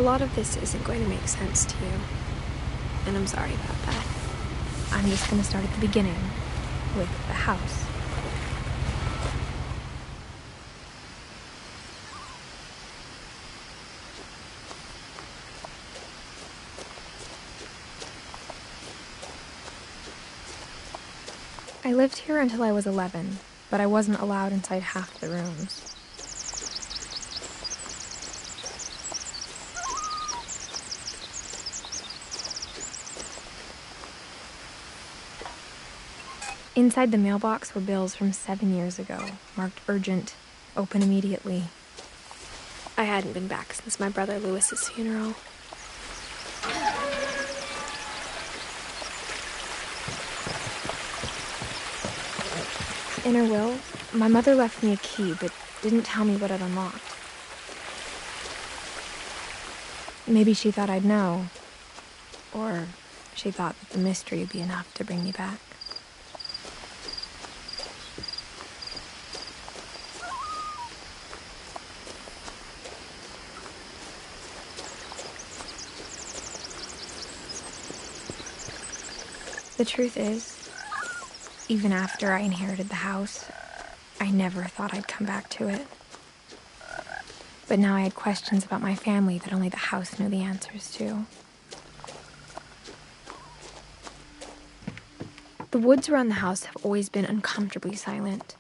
lot of this isn't going to make sense to you, and I'm sorry about that. I'm just going to start at the beginning, with the house. I lived here until I was 11, but I wasn't allowed inside half the rooms. Inside the mailbox were bills from 7 years ago, marked urgent, open immediately. I hadn't been back since my brother Lewis's funeral. In her will, my mother left me a key, but didn't tell me what it unlocked. Maybe she thought I'd know, or she thought that the mystery would be enough to bring me back. The truth is, even after I inherited the house, I never thought I'd come back to it. But now I had questions about my family that only the house knew the answers to. The woods around the house have always been uncomfortably silent,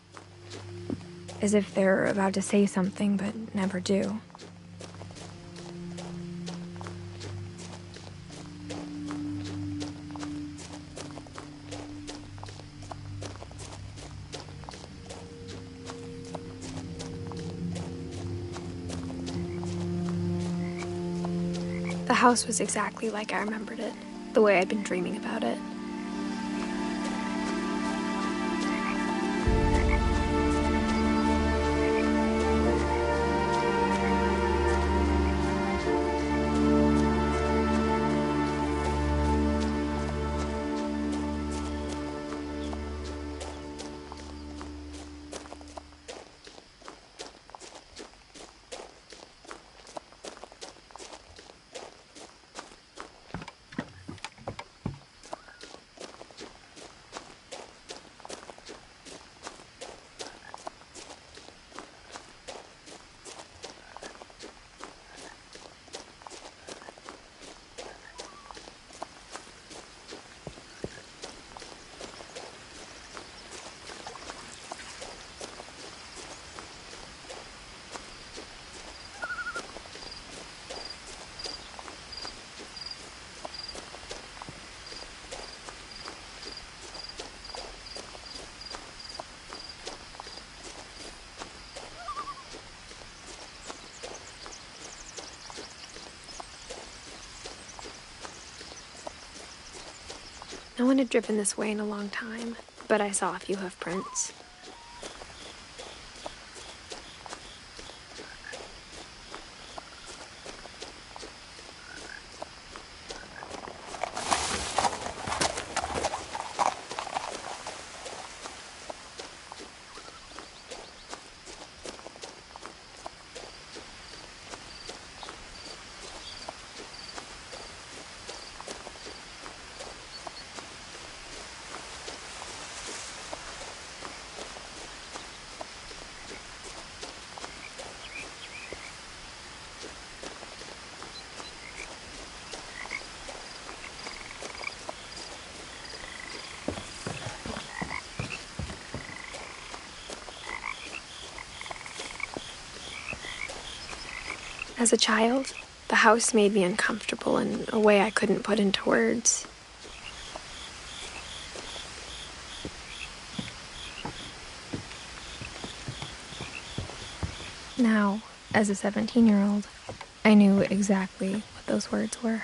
as if they're about to say something but never do. The house was exactly like I remembered it, the way I'd been dreaming about it. No one had driven this way in a long time, but I saw a few hoof prints. As a child, the house made me uncomfortable in a way I couldn't put into words. Now, as a 17-year-old, I knew exactly what those words were.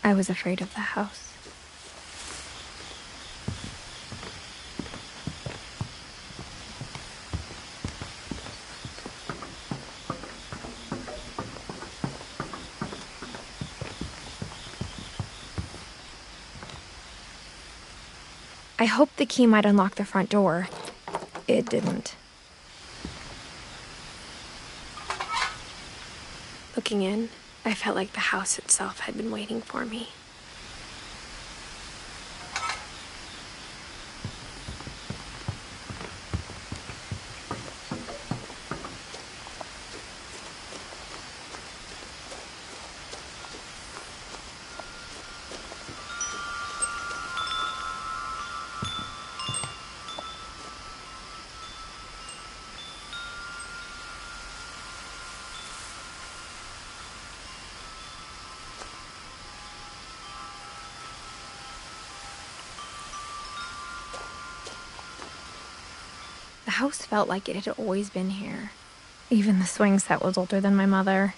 I was afraid of the house. I hoped the key might unlock the front door. It didn't. Looking in, I felt like the house itself had been waiting for me. The house felt like it had always been here. Even the swing set was older than my mother.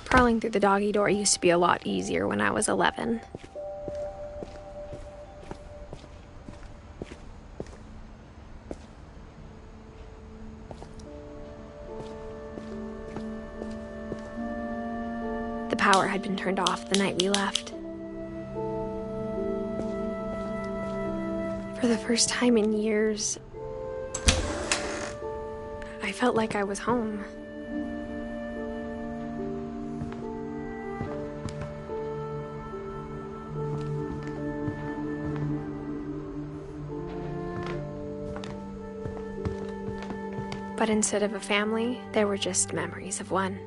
Crawling through the doggy door used to be a lot easier when I was 11. The power had been turned off the night we left. For the first time in years, I felt like I was home. But instead of a family, there were just memories of one.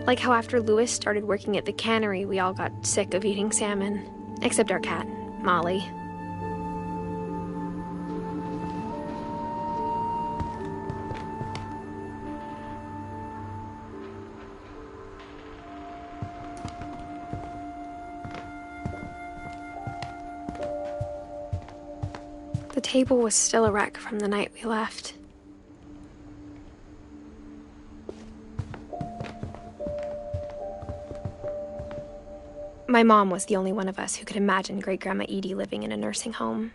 Like how after Louis started working at the cannery, we all got sick of eating salmon. Except our cat, Molly. The table was still a wreck from the night we left. My mom was the only one of us who could imagine Great-Grandma Edie living in a nursing home.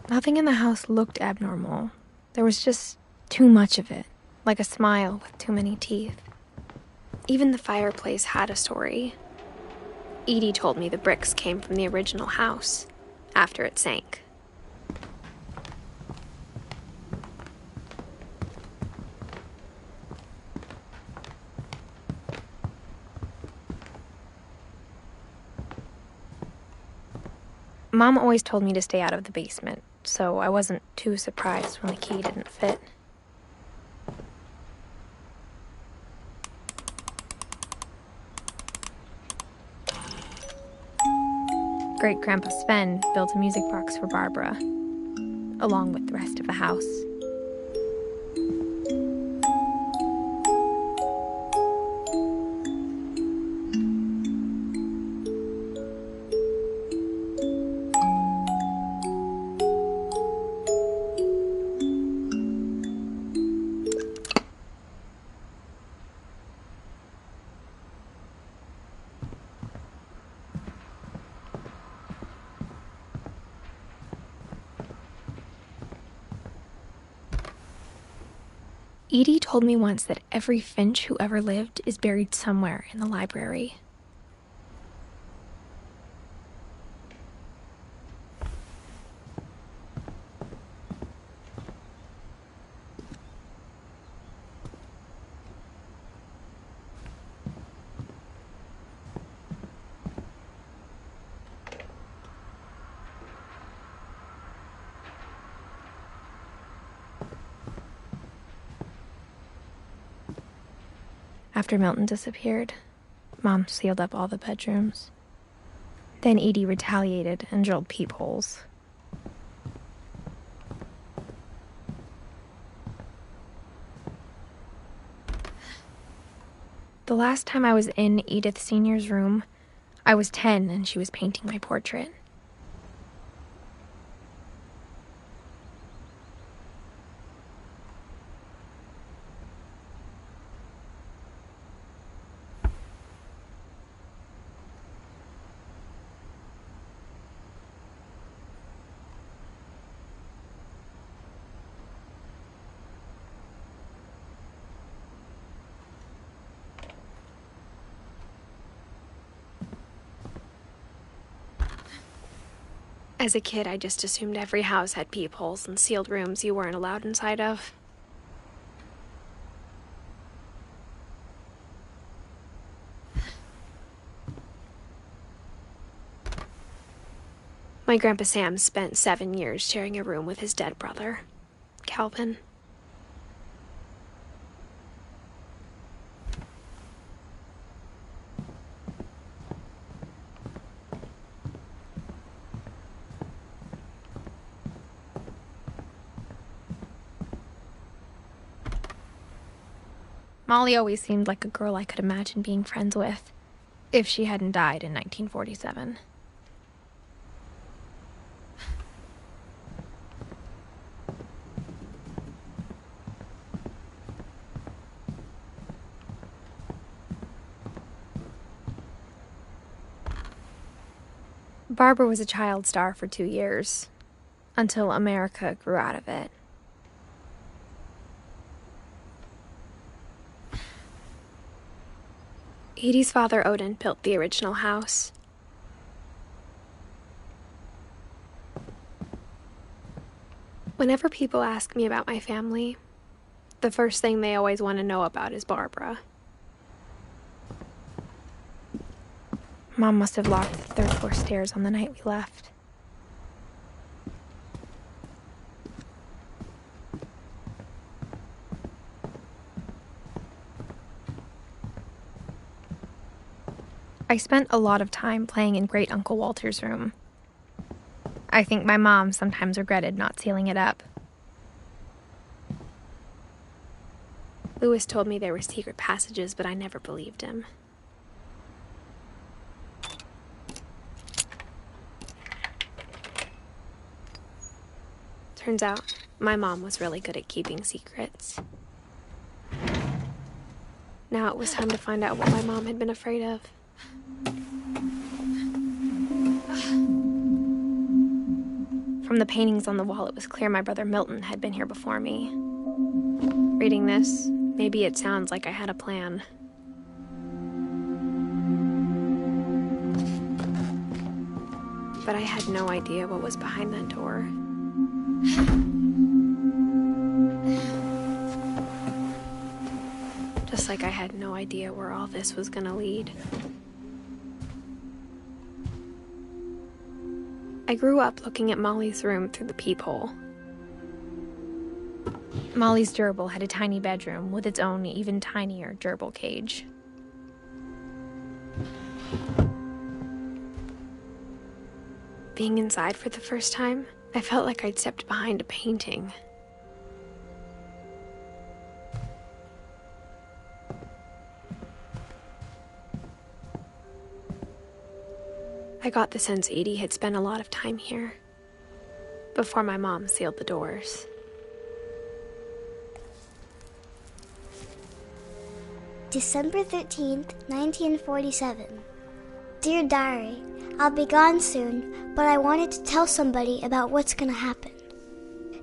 Nothing in the house looked abnormal. There was just too much of it, like a smile with too many teeth. Even the fireplace had a story. Edie told me the bricks came from the original house, after it sank. Mom always told me to stay out of the basement, so I wasn't too surprised when the key didn't fit. Great-Grandpa Sven built a music box for Barbara, along with the rest of the house. Edie told me once that every Finch who ever lived is buried somewhere in the library. After Milton disappeared, Mom sealed up all the bedrooms. Then Edie retaliated and drilled peepholes. The last time I was in Edith Sr.'s room, I was 10 and she was painting my portrait. As a kid, I just assumed every house had peepholes and sealed rooms you weren't allowed inside of. My Grandpa Sam spent 7 years sharing a room with his dead brother, Calvin. Molly always seemed like a girl I could imagine being friends with, if she hadn't died in 1947. Barbara was a child star for 2 years, until America grew out of it. Edie's father, Odin, built the original house. Whenever people ask me about my family, the first thing they always want to know about is Barbara. Mom must have locked the third floor stairs on the night we left. I spent a lot of time playing in Great Uncle Walter's room. I think my mom sometimes regretted not sealing it up. Lewis told me there were secret passages, but I never believed him. Turns out, my mom was really good at keeping secrets. Now it was time to find out what my mom had been afraid of. From the paintings on the wall, it was clear my brother Milton had been here before me. Reading this, maybe it sounds like I had a plan. But I had no idea what was behind that door. Just like I had no idea where all this was gonna lead. I grew up looking at Molly's room through the peephole. Molly's gerbil had a tiny bedroom with its own even tinier gerbil cage. Being inside for the first time, I felt like I'd stepped behind a painting. I got the sense Edie had spent a lot of time here, before my mom sealed the doors. December 13th, 1947. Dear Diary, I'll be gone soon, but I wanted to tell somebody about what's gonna happen.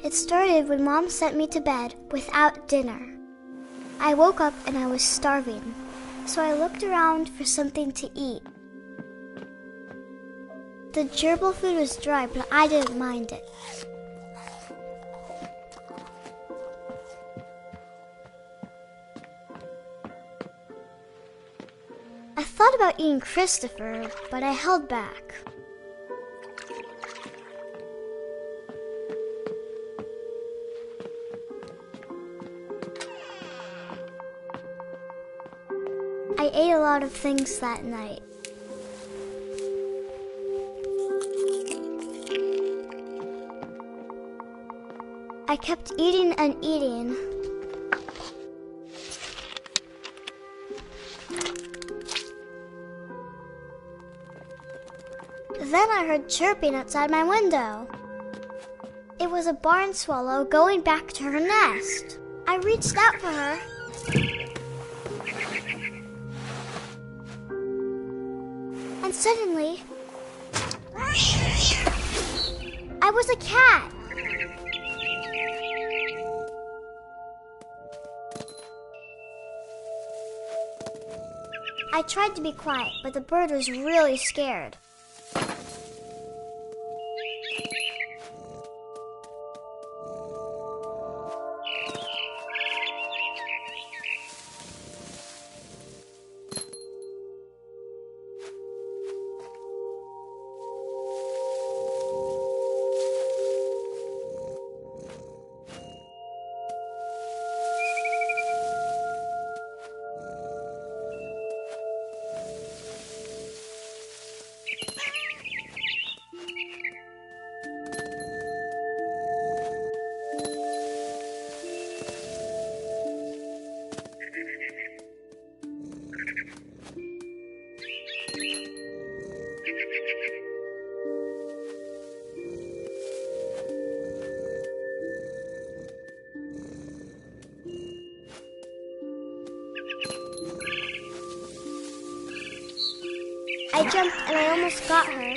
It started when Mom sent me to bed without dinner. I woke up and I was starving, so I looked around for something to eat. The gerbil food was dry, but I didn't mind it. I thought about eating Christopher, but I held back. I ate a lot of things that night. I kept eating and eating. Then I heard chirping outside my window. It was a barn swallow going back to her nest. I reached out for her. And suddenly, I was a cat. I tried to be quiet, but the bird was really scared. I jumped and I almost got her.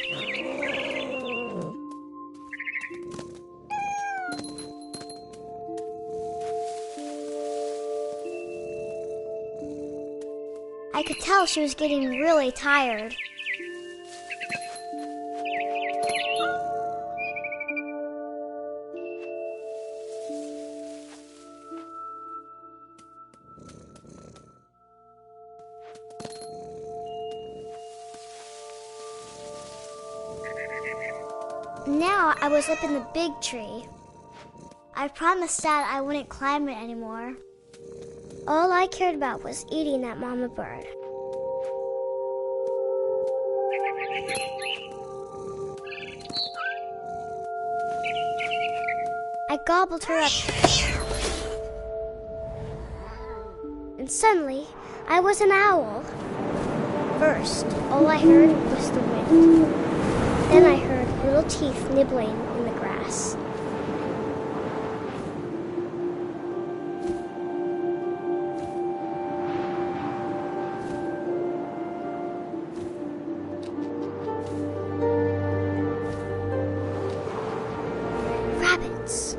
I could tell she was getting really tired. Now I was up in the big tree. I promised Dad I wouldn't climb it anymore. All I cared about was eating that mama bird. I gobbled her up. And suddenly, I was an owl. First, all I heard was the wind. Then I heard little teeth nibbling in the grass. Rabbits.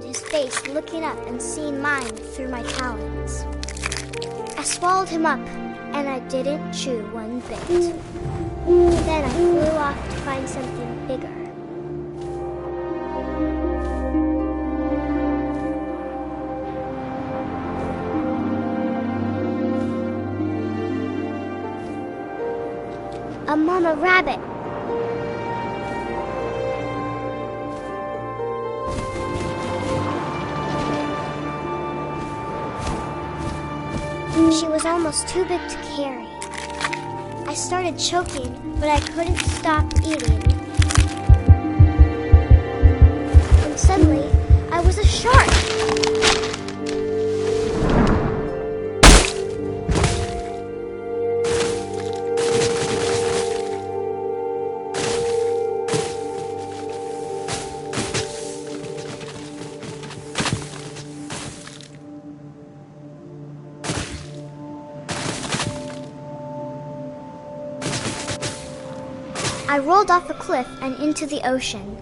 His face looking up and seeing mine through my talons. I swallowed him up, and I didn't chew one bit. Then I flew off to find something bigger. A mama rabbit. She was almost too big to carry. I started choking, but I couldn't stop eating. And suddenly, I was a shark. I rolled off a cliff and into the ocean.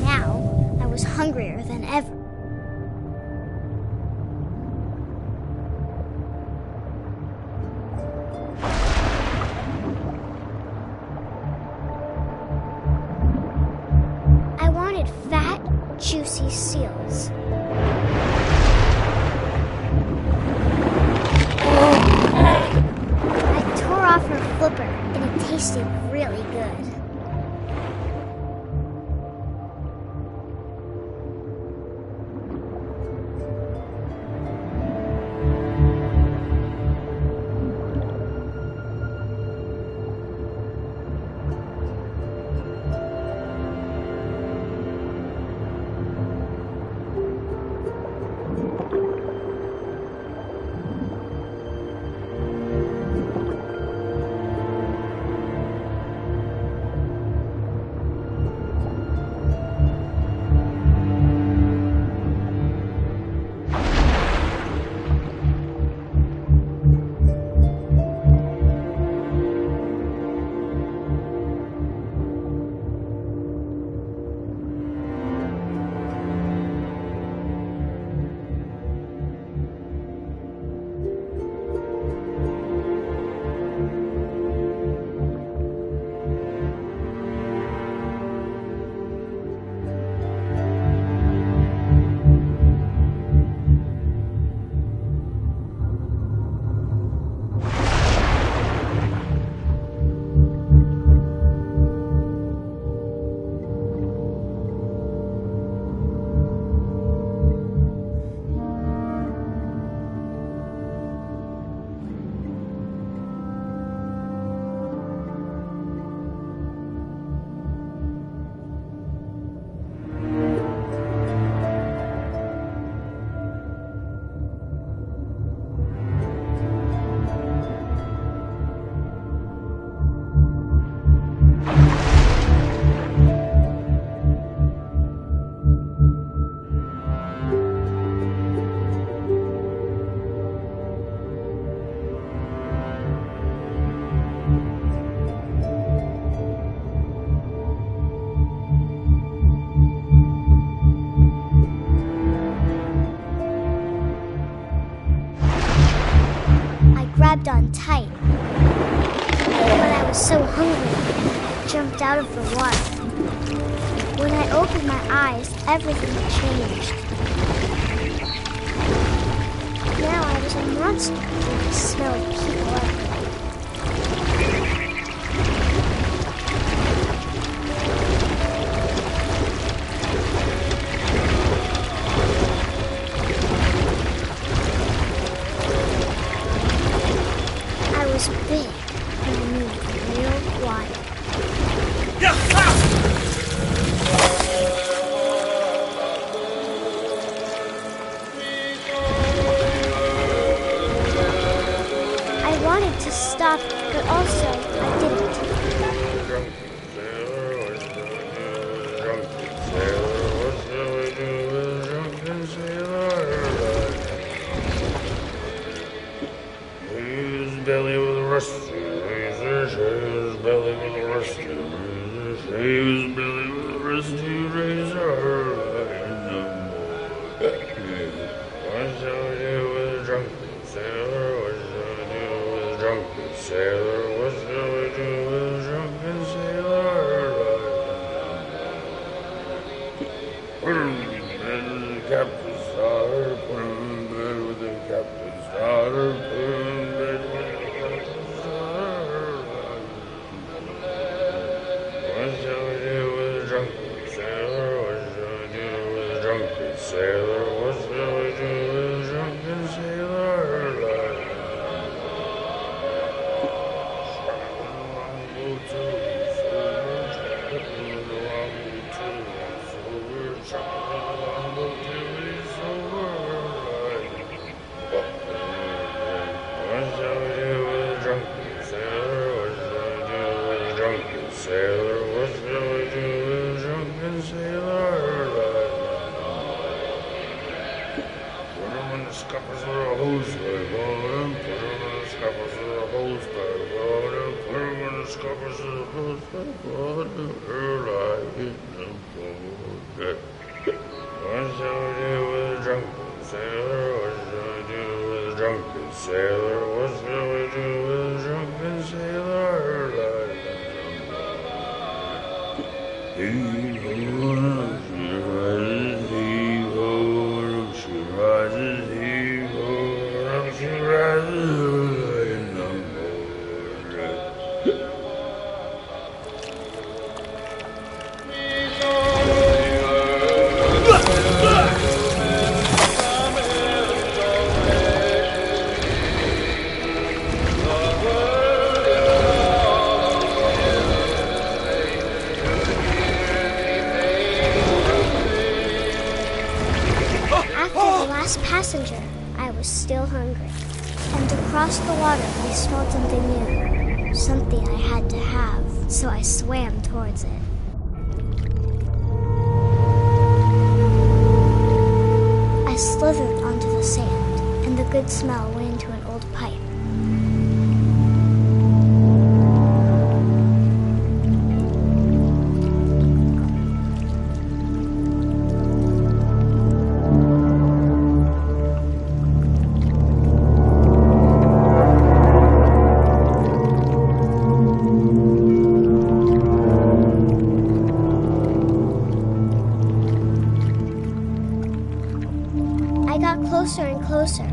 Now, I was hungrier than ever. I wanted fat, juicy seals. I tore off her flipper, and it tasted really good. grabbed on tight. But I was so hungry, I jumped out of the water. When I opened my eyes, everything had changed. Now I was a monster with the smelly people everywhere. I was big and I moved real quiet. I wanted to stop, but also I didn't. Belly with a rusty razor, his belly with a rusty razor, his belly with a rusty razor. What shall we do with a drunken sailor? What shall we do with a drunken sailor? What shall we do with a drunken sailor? Put him in bed with the captain's daughter, put him in bed with the captain's daughter, put him in bed with sailor, what shall we do with a drunken sailor? What shall we do with a drunken sailor? What shall we do with a drunken sailor? What shall we do with a drunken sailor? Scuppers with a hose pipe on him, put him in the scuppers with a hose pipe on him, put him in the scuppers with a hose pipe on him, like in the boat. What shall we do with a drunken sailor? What shall we do with a drunken sailor? What shall we do with a drunken sailor? Like in the boat. He rises, he goes, she rises, he she rises in the After the last passenger, I was still hungry. And across the water, I smelled something new. Something I had to have, so I swam towards it. I slithered onto the sand, and the good smell went into an old pipe. Closer and closer.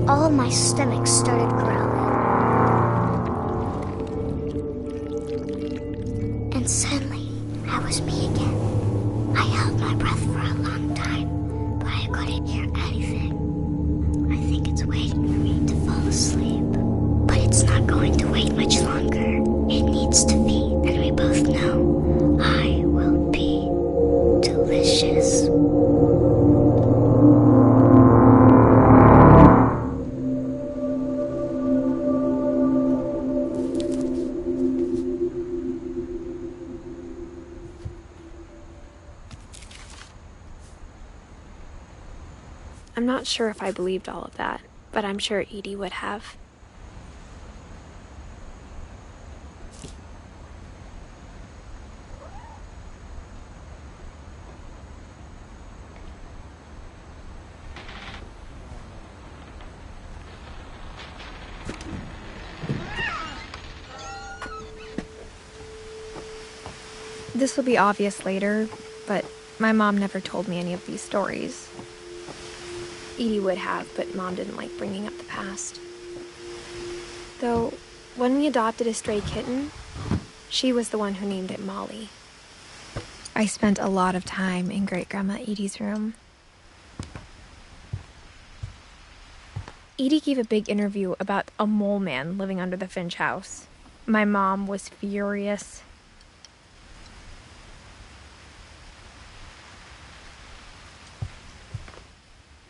All of my stomach started growling. And suddenly, I was me again. I held my breath for a long time, but I couldn't hear anything. I think it's waiting for me to fall asleep. But it's not going to wait much longer. It needs to feed, and we both know I will be delicious. I'm not sure if I believed all of that, but I'm sure Edie would have. This will be obvious later, but my mom never told me any of these stories. Edie would have, but Mom didn't like bringing up the past. Though, when we adopted a stray kitten, she was the one who named it Molly. I spent a lot of time in Great-Grandma Edie's room. Edie gave a big interview about a mole man living under the Finch house. My mom was furious.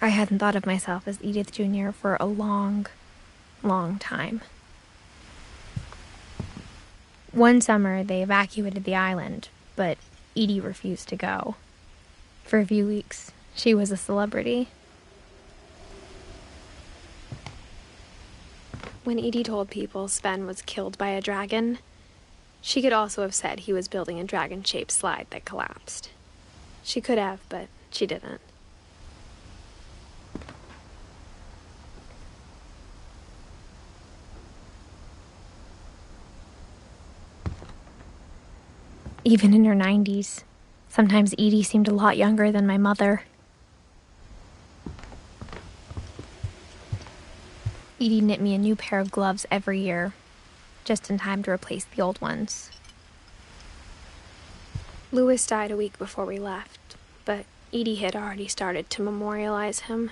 I hadn't thought of myself as Edith Jr. for a long, long time. One summer, they evacuated the island, but Edie refused to go. For a few weeks, she was a celebrity. When Edie told people Sven was killed by a dragon, she could also have said he was building a dragon-shaped slide that collapsed. She could have, but she didn't. Even in her 90s, sometimes Edie seemed a lot younger than my mother. Edie knit me a new pair of gloves every year, just in time to replace the old ones. Louis died a week before we left, but Edie had already started to memorialize him.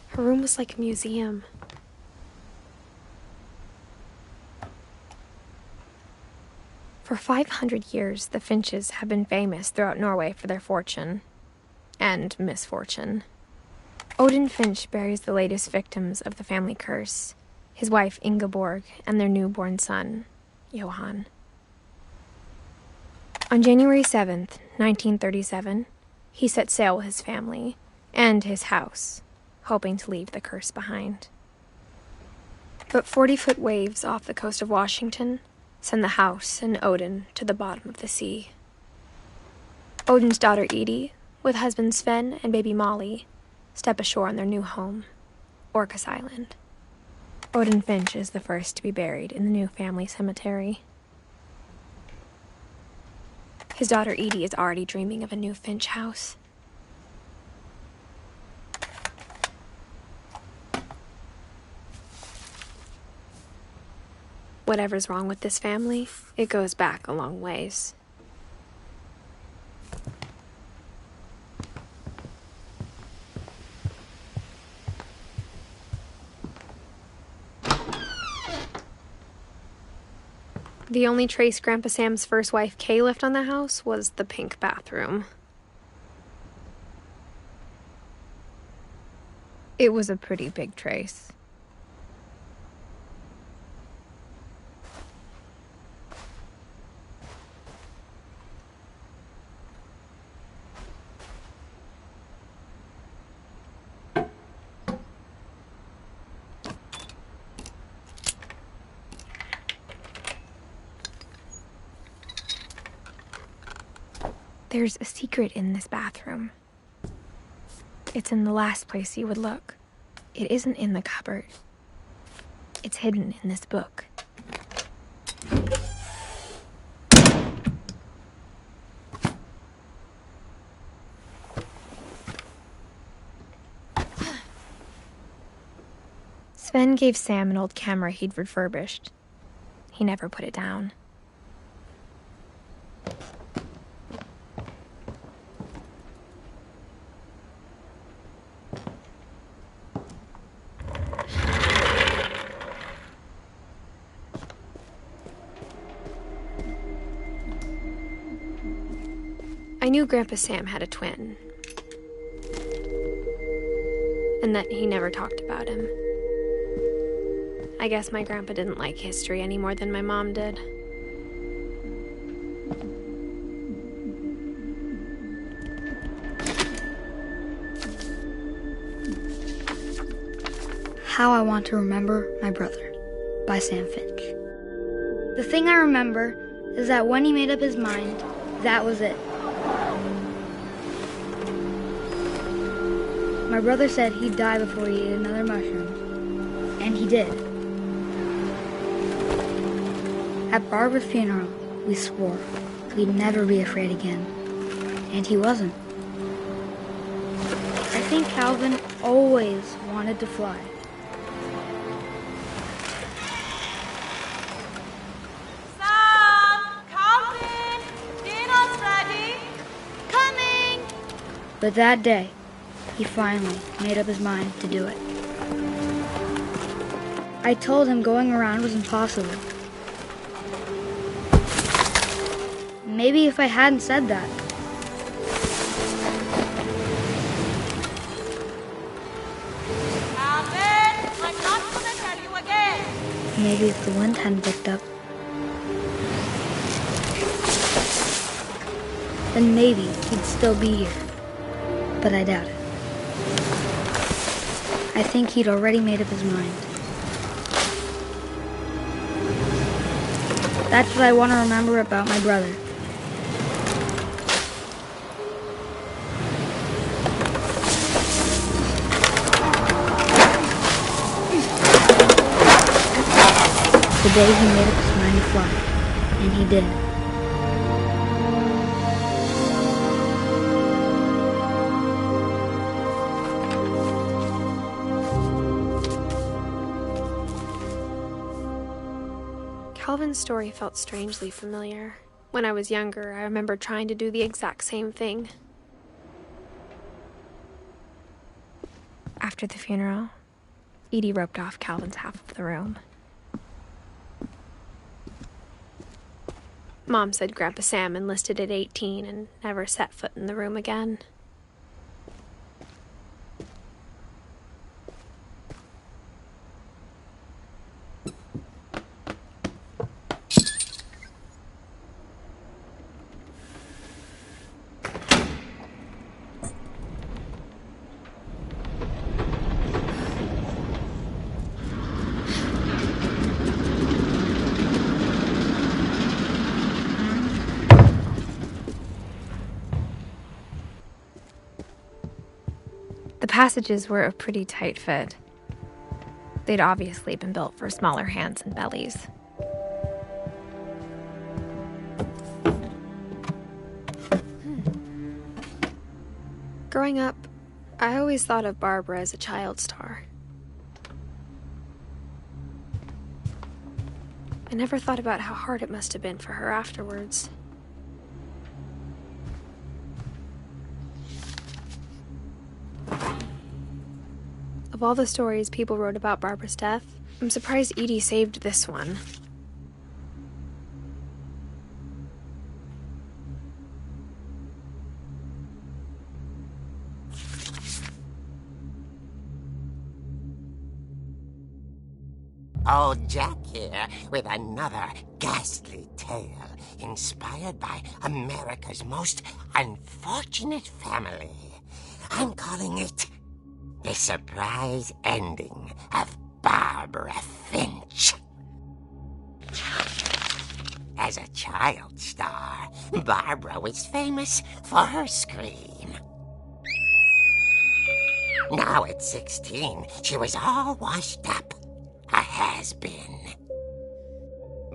Her room was like a museum. For 500 years, the Finches have been famous throughout Norway for their fortune and misfortune. Odin Finch buries the latest victims of the family curse, his wife Ingeborg and their newborn son, Johan. On January 7th, 1937, he set sail with his family and his house, hoping to leave the curse behind. But 40-foot waves off the coast of Washington send the house and Odin to the bottom of the sea. Odin's daughter Edie, with husband Sven and baby Molly, step ashore on their new home, Orcas Island. Odin Finch is the first to be buried in the new family cemetery. His daughter Edie is already dreaming of a new Finch house. Whatever's wrong with this family, it goes back a long ways. The only trace Grandpa Sam's first wife Kay left on the house was the pink bathroom. It was a pretty big trace. There's a secret in this bathroom. It's in the last place you would look. It isn't in the cupboard. It's hidden in this book. Sven gave Sam an old camera he'd refurbished. He never put it down. I knew Grandpa Sam had a twin, and that he never talked about him. I guess my grandpa didn't like history any more than my mom did. How I Want to Remember My Brother by Sam Finch. The thing I remember is that when he made up his mind, that was it. My brother said he'd die before he ate another mushroom, and he did. At Barbara's funeral, we swore we'd never be afraid again, and he wasn't. I think Calvin always wanted to fly. Sam! Calvin! Dinner's ready! Coming! But that day, he finally made up his mind to do it. I told him going around was impossible. Maybe if I hadn't said that. Calvin! I'm not gonna tell you again! Maybe if the wind hadn't picked up. Then maybe he'd still be here. But I doubt it. I think he'd already made up his mind. That's what I want to remember about my brother. The day he made up his mind to fly. And he did. Calvin's story felt strangely familiar. When I was younger, I remember trying to do the exact same thing. After the funeral, Edie roped off Calvin's half of the room. Mom said Grandpa Sam enlisted at 18 and never set foot in the room again. The passages were a pretty tight fit. They'd obviously been built for smaller hands and bellies. Growing up, I always thought of Barbara as a child star. I never thought about how hard it must have been for her afterwards. Of all the stories people wrote about Barbara's death, I'm surprised Edie saved this one. Old Jack here with another ghastly tale inspired by America's most unfortunate family. I'm calling it The Surprise Ending of Barbara Finch. As a child star, Barbara was famous for her scream. Now at 16, she was all washed up. A has-been.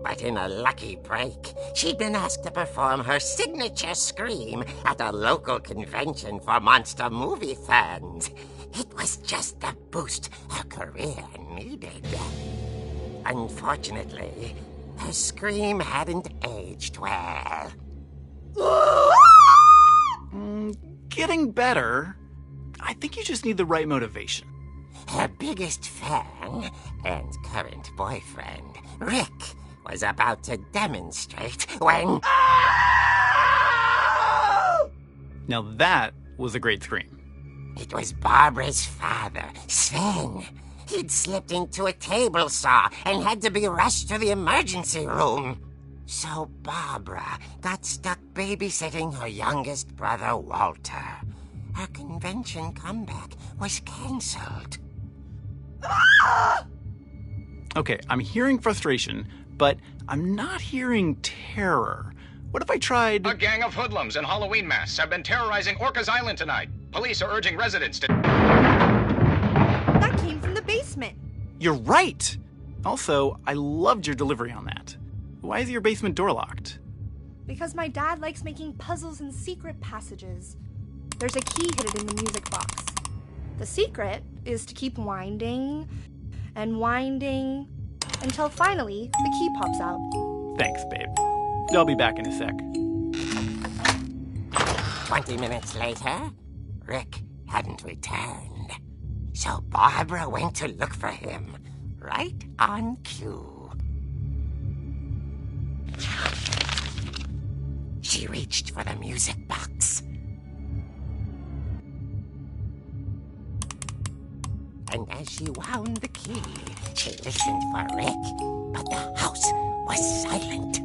But in a lucky break, she'd been asked to perform her signature scream at a local convention for monster movie fans. It was just the boost her career needed. Unfortunately, her scream hadn't aged well. Getting better. I think you just need the right motivation. Her biggest fan and current boyfriend, Rick, was about to demonstrate when... Now that was a great scream. It was Barbara's father, Sven. He'd slipped into a table saw and had to be rushed to the emergency room. So Barbara got stuck babysitting her youngest brother, Walter. Her convention comeback was cancelled. Okay, I'm hearing frustration, but I'm not hearing terror. What if I tried... A gang of hoodlums in Halloween masks have been terrorizing Orcas Island tonight. Police are urging residents to... That came from the basement. You're right! Also, I loved your delivery on that. Why is your basement door locked? Because my dad likes making puzzles and secret passages. There's a key hidden in the music box. The secret is to keep winding and winding until finally the key pops out. Thanks, babe. I'll be back in a sec. 20 minutes later, Rick hadn't returned. So Barbara went to look for him, right on cue. She reached for the music box. And as she wound the key, she listened for Rick, but the house was silent.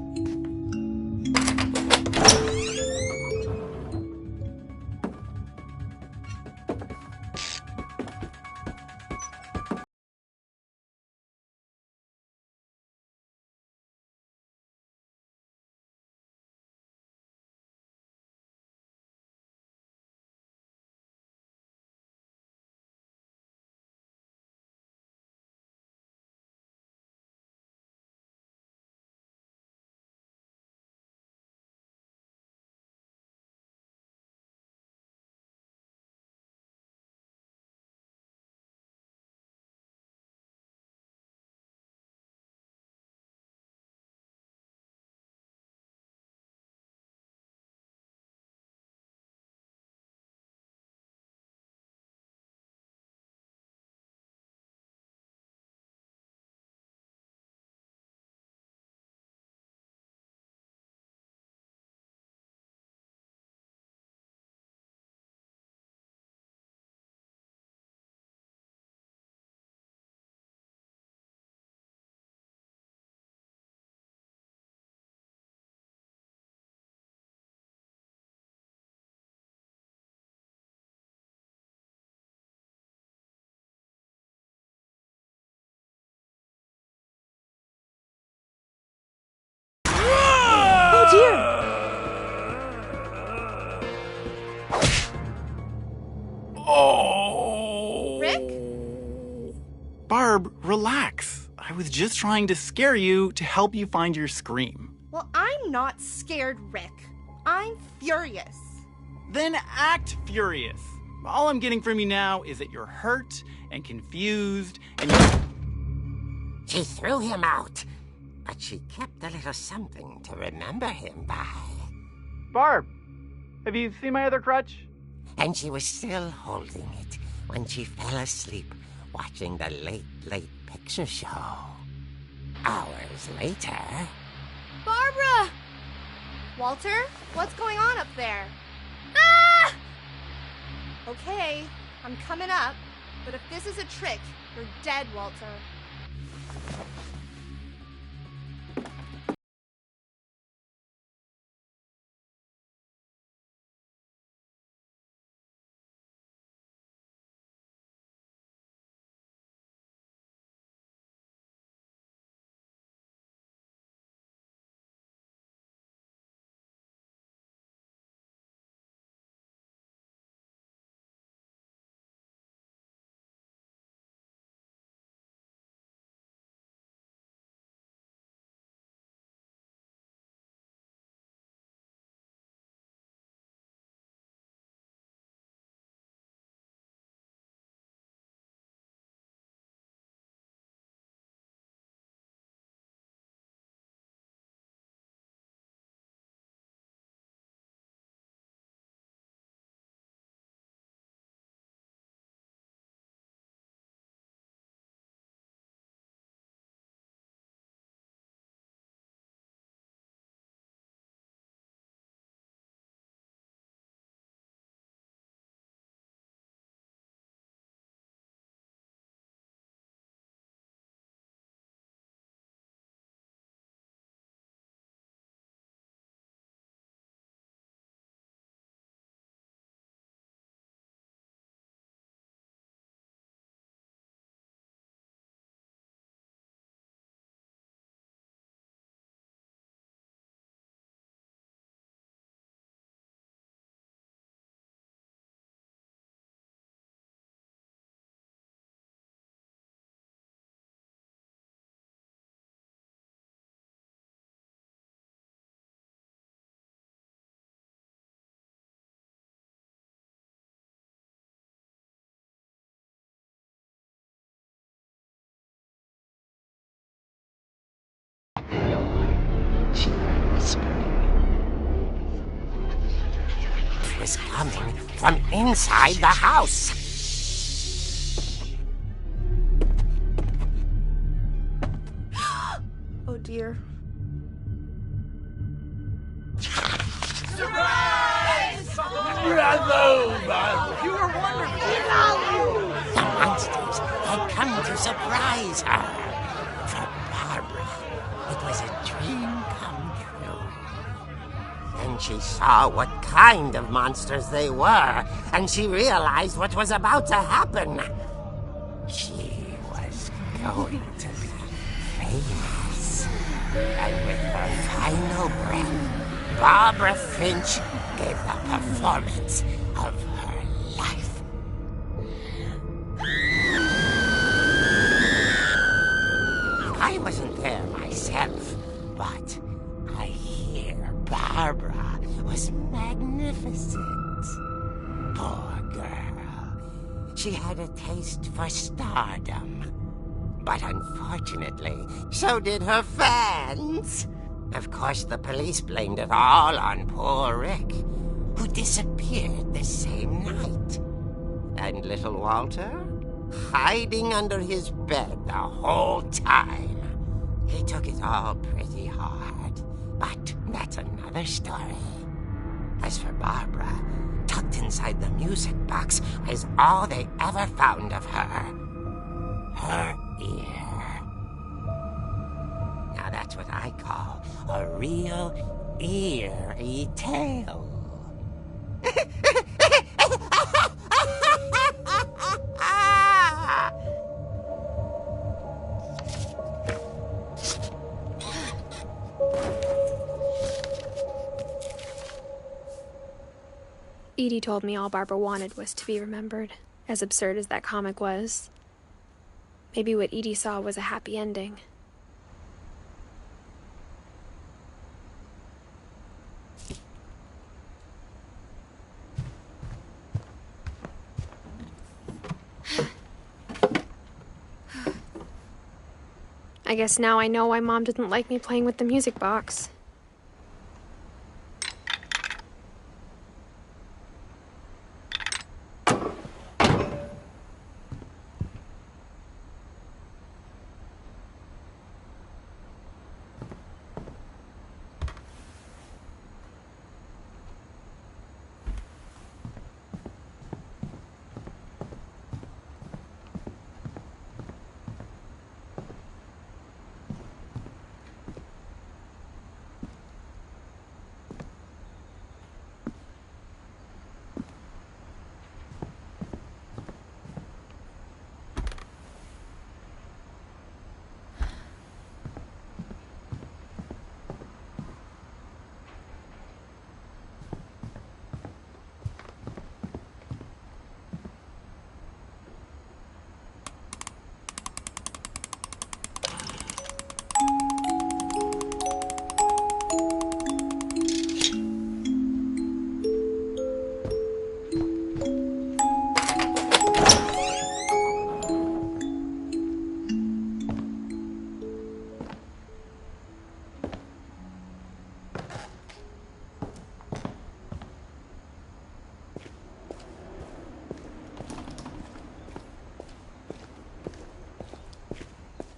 Oh dear! Oh! Rick? Barb, relax. I was just trying to scare you to help you find your scream. Well, I'm not scared, Rick. I'm furious. Then act furious. All I'm getting from you now is that you're hurt and confused and you... She threw him out, but she kept a little something to remember him by. Barb, have you seen my other crutch? And she was still holding it when she fell asleep watching the late picture show. Hours later... Barbara! Walter, what's going on up there? Ah! Okay, I'm coming up, but if this is a trick, you're dead, Walter. was coming from inside the house. Oh dear. Surprise! Bravo, Barbara! You were wonderful! The monsters had come to surprise her. For Barbara, it was a dream come true. Then she saw what kind of monsters they were, and she realized what was about to happen. She was going to be famous. And with her final breath, Barbara Finch gave the performance of her life. I wasn't there myself, but I hear Barbara was magnificent. Poor girl. She had a taste for stardom. But unfortunately, so did her fans. Of course, the police blamed it all on poor Rick, who disappeared the same night. And little Walter, hiding under his bed the whole time. He took it all pretty hard, but that's another story. As for Barbara, tucked inside the music box was all they ever found of her. Her ear. Now that's what I call a real eerie tale. Edie told me all Barbara wanted was to be remembered, as absurd as that comic was. Maybe what Edie saw was a happy ending. I guess now I know why Mom didn't like me playing with the music box.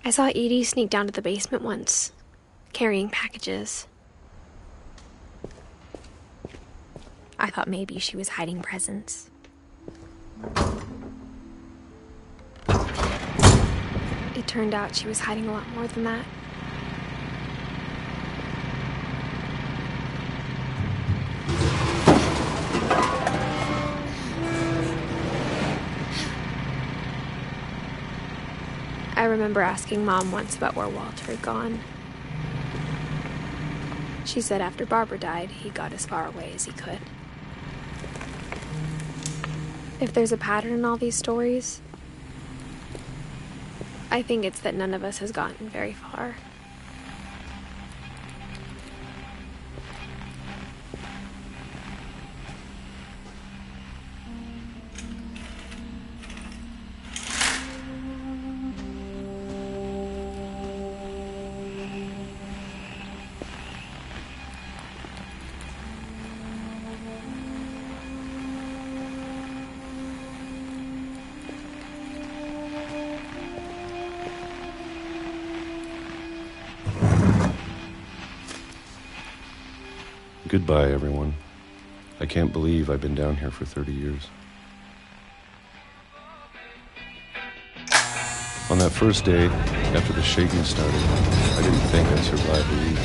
I saw Edie sneak down to the basement once, carrying packages. I thought maybe she was hiding presents. It turned out she was hiding a lot more than that. I remember asking Mom once about where Walter had gone. She said after Barbara died, he got as far away as he could. If there's a pattern in all these stories, I think it's that none of us has gotten very far. Goodbye, everyone. I can't believe I've been down here for 30 years. On that first day, after the shaking started, I didn't think I'd survive a week.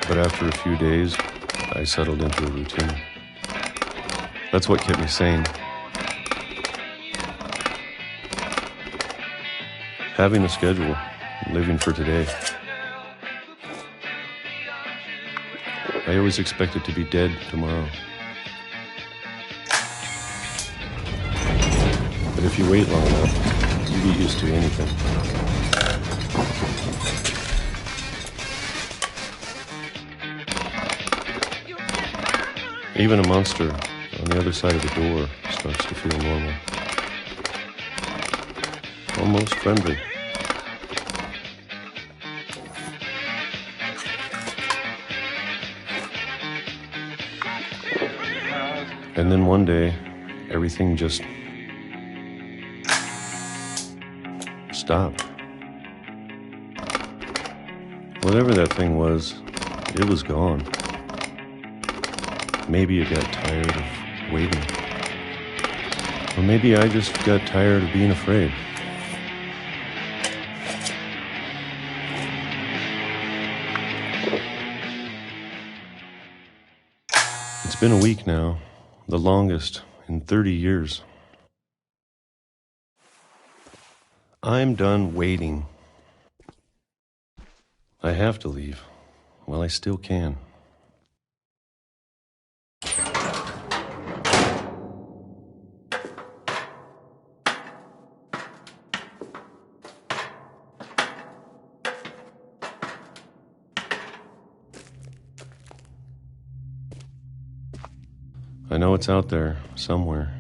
But after a few days, I settled into a routine. That's what kept me sane. Having a schedule, living for today. I always expected to be dead tomorrow. But if you wait long enough, you get used to anything. Even a monster on the other side of the door starts to feel normal. Almost friendly. And then one day, everything just stopped. Whatever that thing was, it was gone. Maybe it got tired of waiting. Or maybe I just got tired of being afraid. It's been a week now, the longest in 30 years. I'm done waiting. I have to leave. Well, I still can. I know it's out there, somewhere.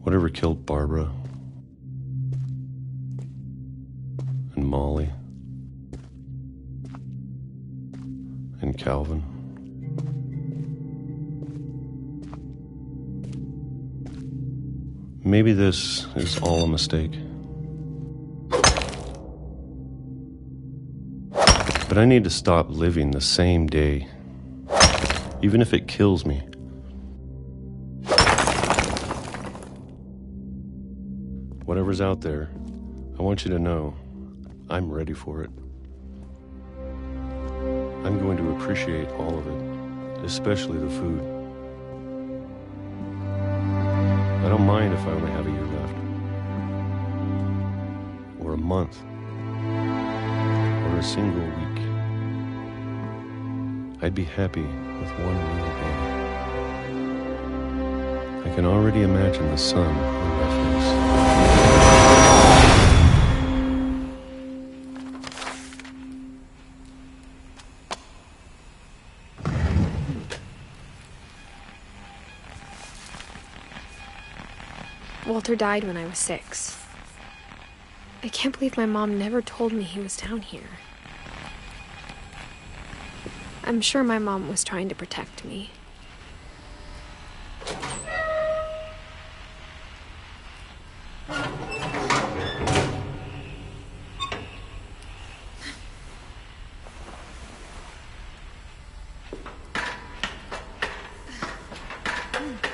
Whatever killed Barbara and Molly and Calvin. Maybe this is all a mistake. But I need to stop living the same day. Even if it kills me. Whatever's out there, I want you to know I'm ready for it. I'm going to appreciate all of it, especially the food. I don't mind if I only have a year left. Or a month. Or a single week. I'd be happy with one meal a day. I can already imagine the sun on my face. Walter died when I was 6. I can't believe my mom never told me he was down here. I'm sure my mom was trying to protect me.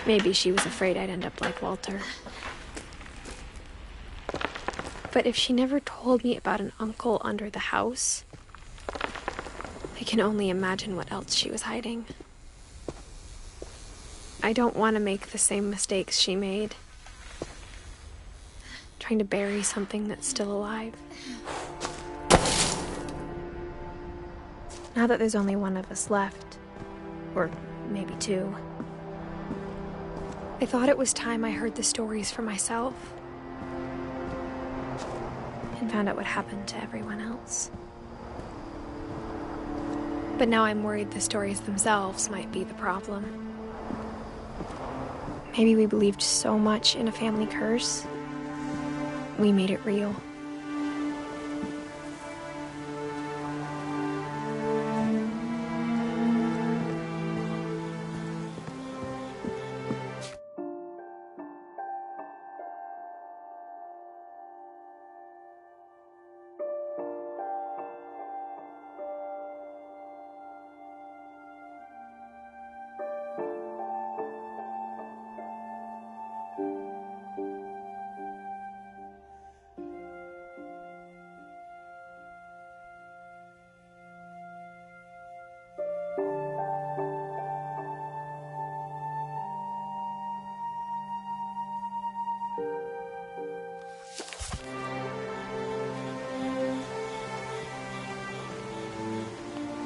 Maybe she was afraid I'd end up like Walter. But if she never told me about an uncle under the house, I can only imagine what else she was hiding. I don't want to make the same mistakes she made. Trying to bury something that's still alive. Now that there's only one of us left, or maybe 2, I thought it was time I heard the stories for myself and found out what happened to everyone else. But now I'm worried the stories themselves might be the problem. Maybe we believed so much in a family curse, we made it real.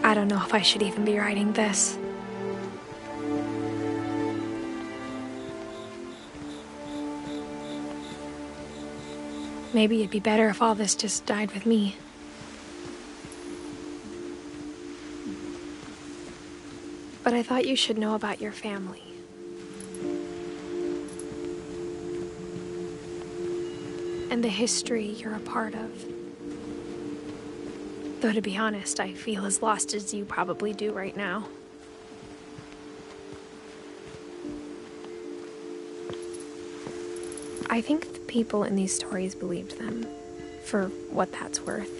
I don't know if I should even be writing this. Maybe it'd be better if all this just died with me. But I thought you should know about your family. And the history you're a part of. Though to be honest, I feel as lost as you probably do right now. I think the people in these stories believed them, for what that's worth.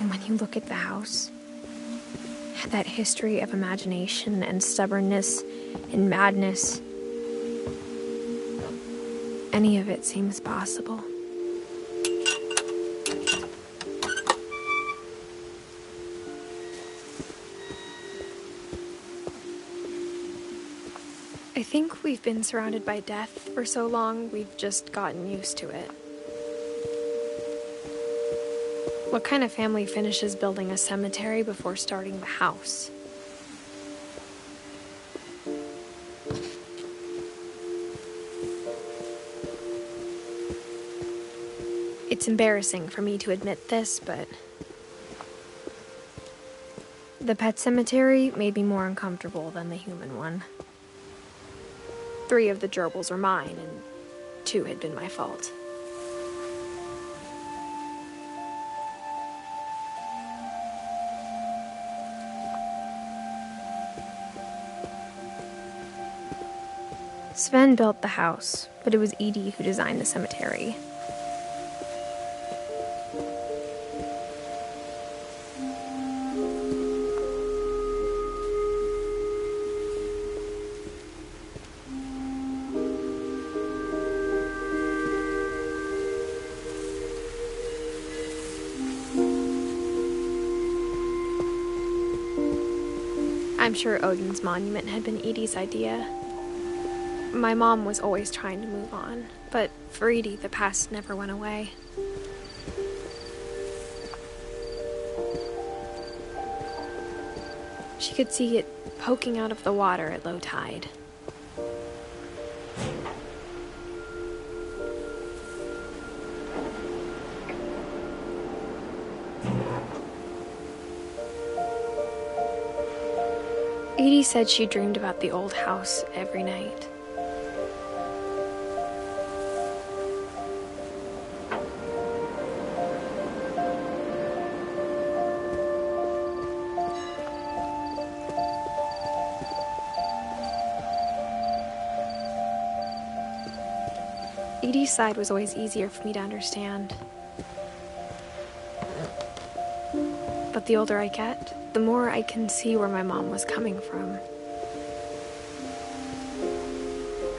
And when you look at the house, that history of imagination and stubbornness and madness, any of it seems possible. I think we've been surrounded by death for so long, we've just gotten used to it. What kind of family finishes building a cemetery before starting the house? It's embarrassing for me to admit this, but the pet cemetery made me more uncomfortable than the human one. 3 of the gerbils were mine, and 2 had been my fault. Sven built the house, but it was Edie who designed the cemetery. I'm sure Odin's monument had been Edie's idea. My mom was always trying to move on, but for Edie, the past never went away. She could see it poking out of the water at low tide. Edie said she dreamed about the old house every night. Edie's side was always easier for me to understand. But the older I get, the more I can see where my mom was coming from.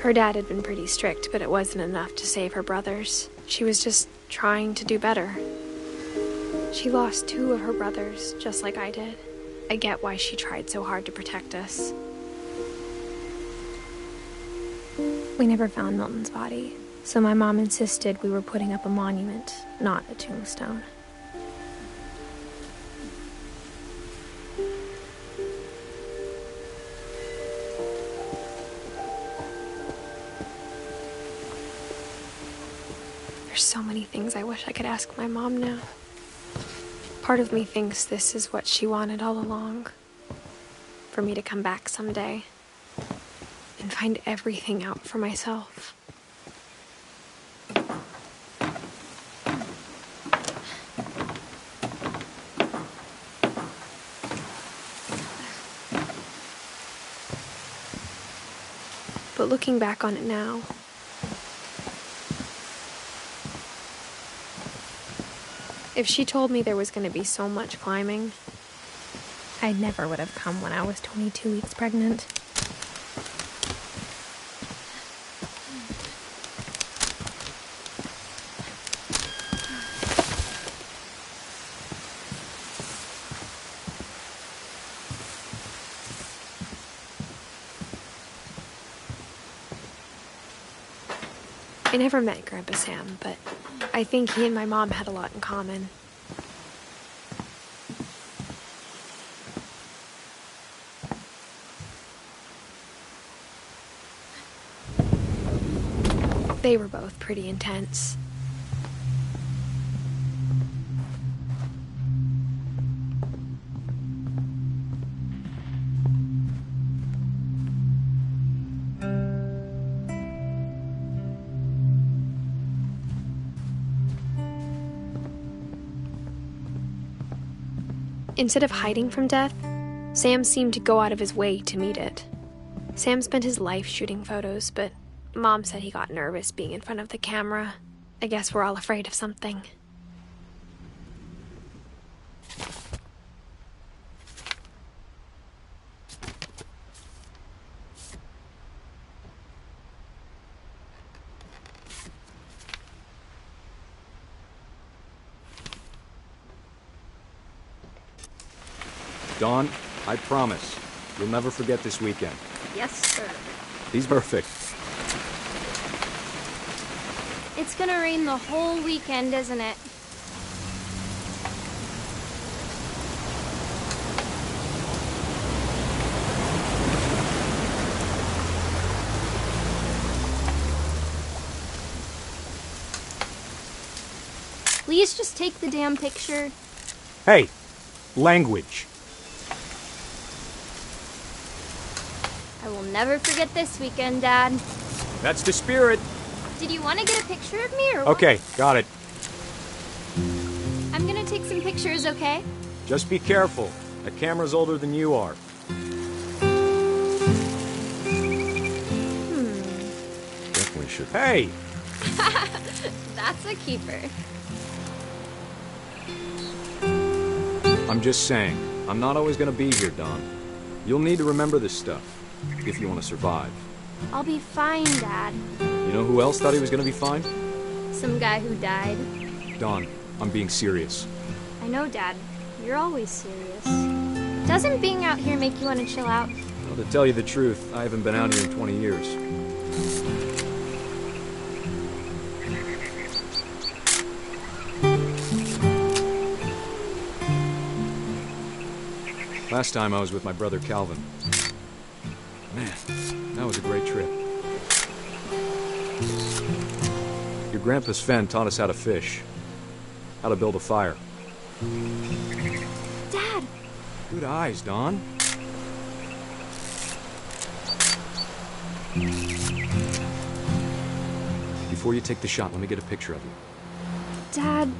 Her dad had been pretty strict, but it wasn't enough to save her brothers. She was just trying to do better. She lost 2 of her brothers, just like I did. I get why she tried so hard to protect us. We never found Milton's body, so my mom insisted we were putting up a monument, not a tombstone. There's so many things I wish I could ask my mom now. Part of me thinks this is what she wanted all along. For me to come back someday and find everything out for myself. But looking back on it now, if she told me there was going to be so much climbing, I never would have come when I was 22 weeks pregnant. I never met Grandpa Sam, but I think he and my mom had a lot in common. They were both pretty intense. Instead of hiding from death, Sam seemed to go out of his way to meet it. Sam spent his life shooting photos, but Mom said he got nervous being in front of the camera. I guess we're all afraid of something. Dawn, I promise, you'll never forget this weekend. Yes, sir. He's perfect. It's gonna rain the whole weekend, isn't it? Please just take the damn picture. Hey, language. I will never forget this weekend, Dad. That's the spirit. Did you want to get a picture of me or what? Okay, got it. I'm gonna take some pictures, okay? Just be careful. That camera's older than you are. Definitely should. Hey! That's a keeper. I'm just saying, I'm not always gonna be here, Don. You'll need to remember this stuff, if you want to survive. I'll be fine, Dad. You know who else thought he was gonna be fine? Some guy who died. Don, I'm being serious. I know, Dad. You're always serious. Doesn't being out here make you want to chill out? Well, to tell you the truth, I haven't been out here in 20 years. Last time I was with my brother Calvin. Man, that was a great trip. Your grandpa Sven taught us how to fish, how to build a fire. Dad! Good eyes, Don. Before you take the shot, let me get a picture of you. Dad...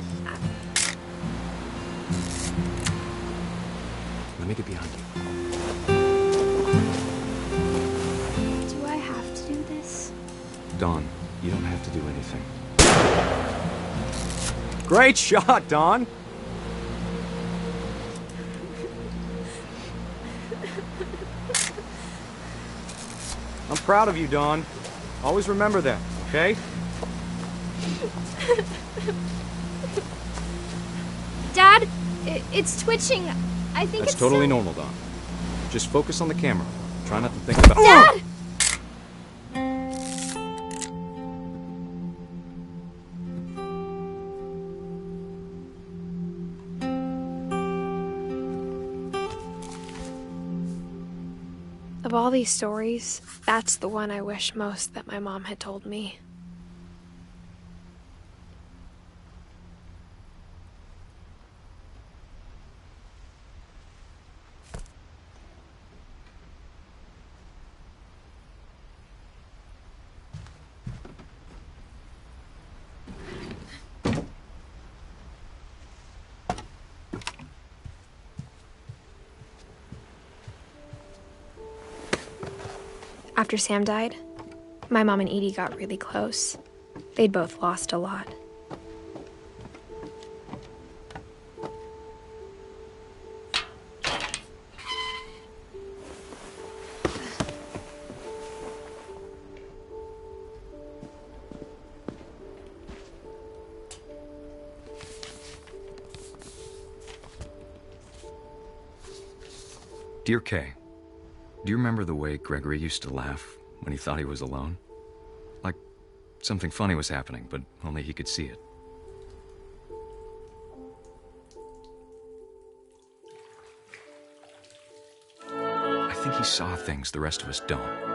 Let me get behind you. Do I have to do this? Don, you don't have to do anything. Great shot, Don! I'm proud of you, Don. Always remember that, okay? Dad, it's twitching. I think That's it's totally so... normal, Don. Just focus on the camera. Try not to think about... Dad! Of all these stories, that's the one I wish most that my mom had told me. After Sam died, my mom and Edie got really close. They'd both lost a lot. Dear Kay, do you remember the way Gregory used to laugh when he thought he was alone? Like Something funny was happening, but only he could see it. I think he saw things the rest of us don't.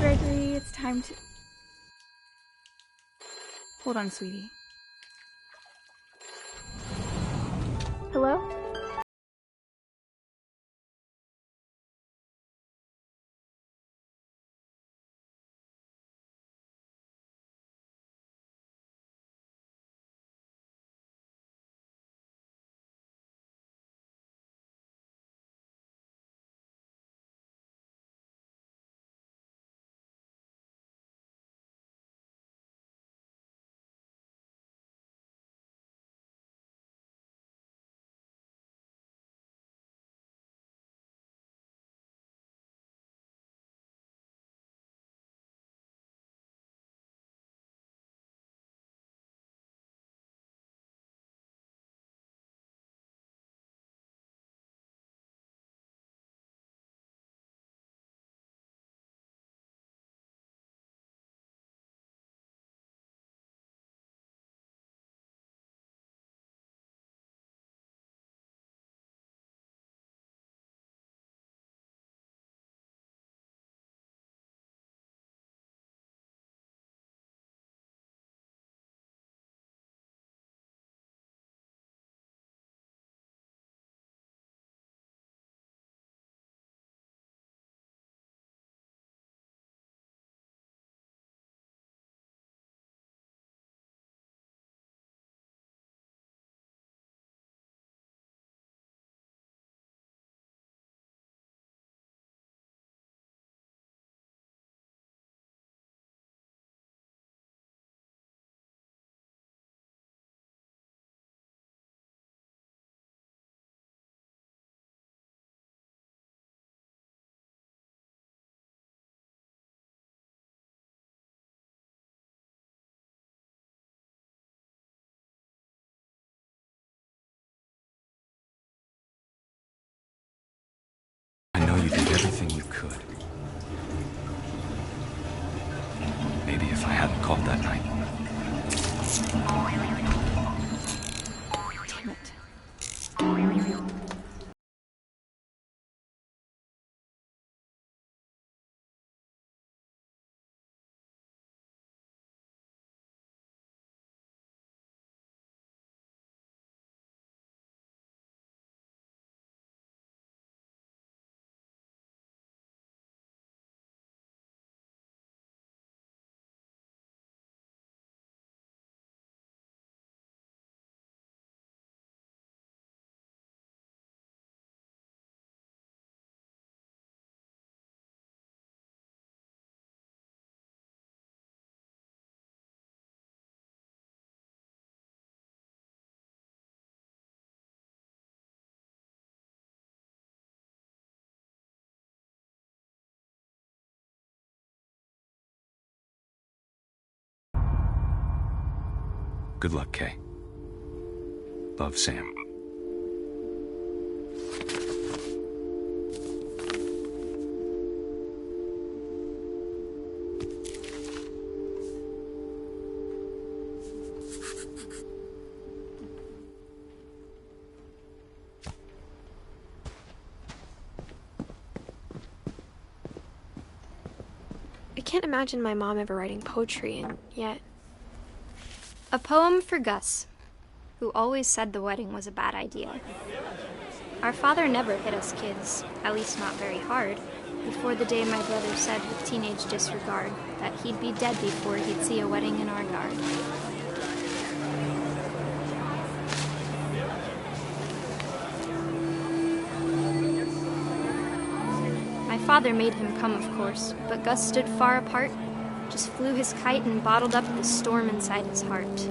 Gregory, it's time to... Hold on, sweetie. Hello? I know you did everything you could. Maybe if I hadn't called that night. Damn it. Good luck, Kay. Love, Sam. I can't imagine my mom ever writing poetry, and yet... A poem for Gus, who always said the wedding was a bad idea. Our father never hit us kids, at least not very hard, before the day my brother said with teenage disregard that he'd be dead before he'd see a wedding in our yard. My father made him come, of course, but Gus stood far apart, just flew his kite and bottled up the storm inside his heart.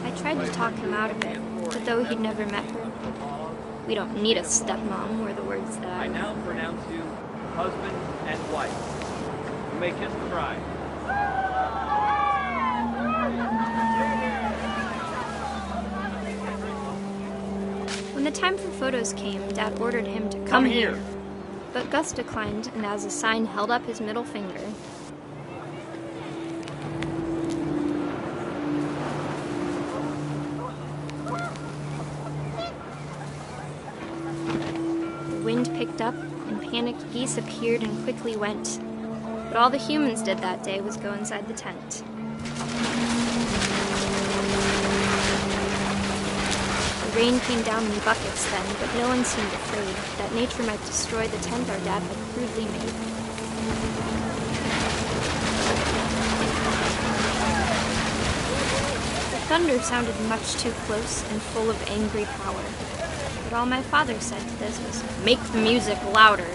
I tried to talk him out of it, but though he'd never met her, "We don't need a stepmom," were the words that I now pronounce you husband and wife. You may kiss the bride. When the time for photos came, Dad ordered him to come here. But Gus declined, and as a sign held up his middle finger. The wind picked up, and panicked geese appeared and quickly went. But all the humans did that day was go inside the tent. The rain came down in buckets then, but no one seemed afraid that nature might destroy the tent our dad had crudely made. The thunder sounded much too close and full of angry power. But all my father said to this was, "Make the music louder."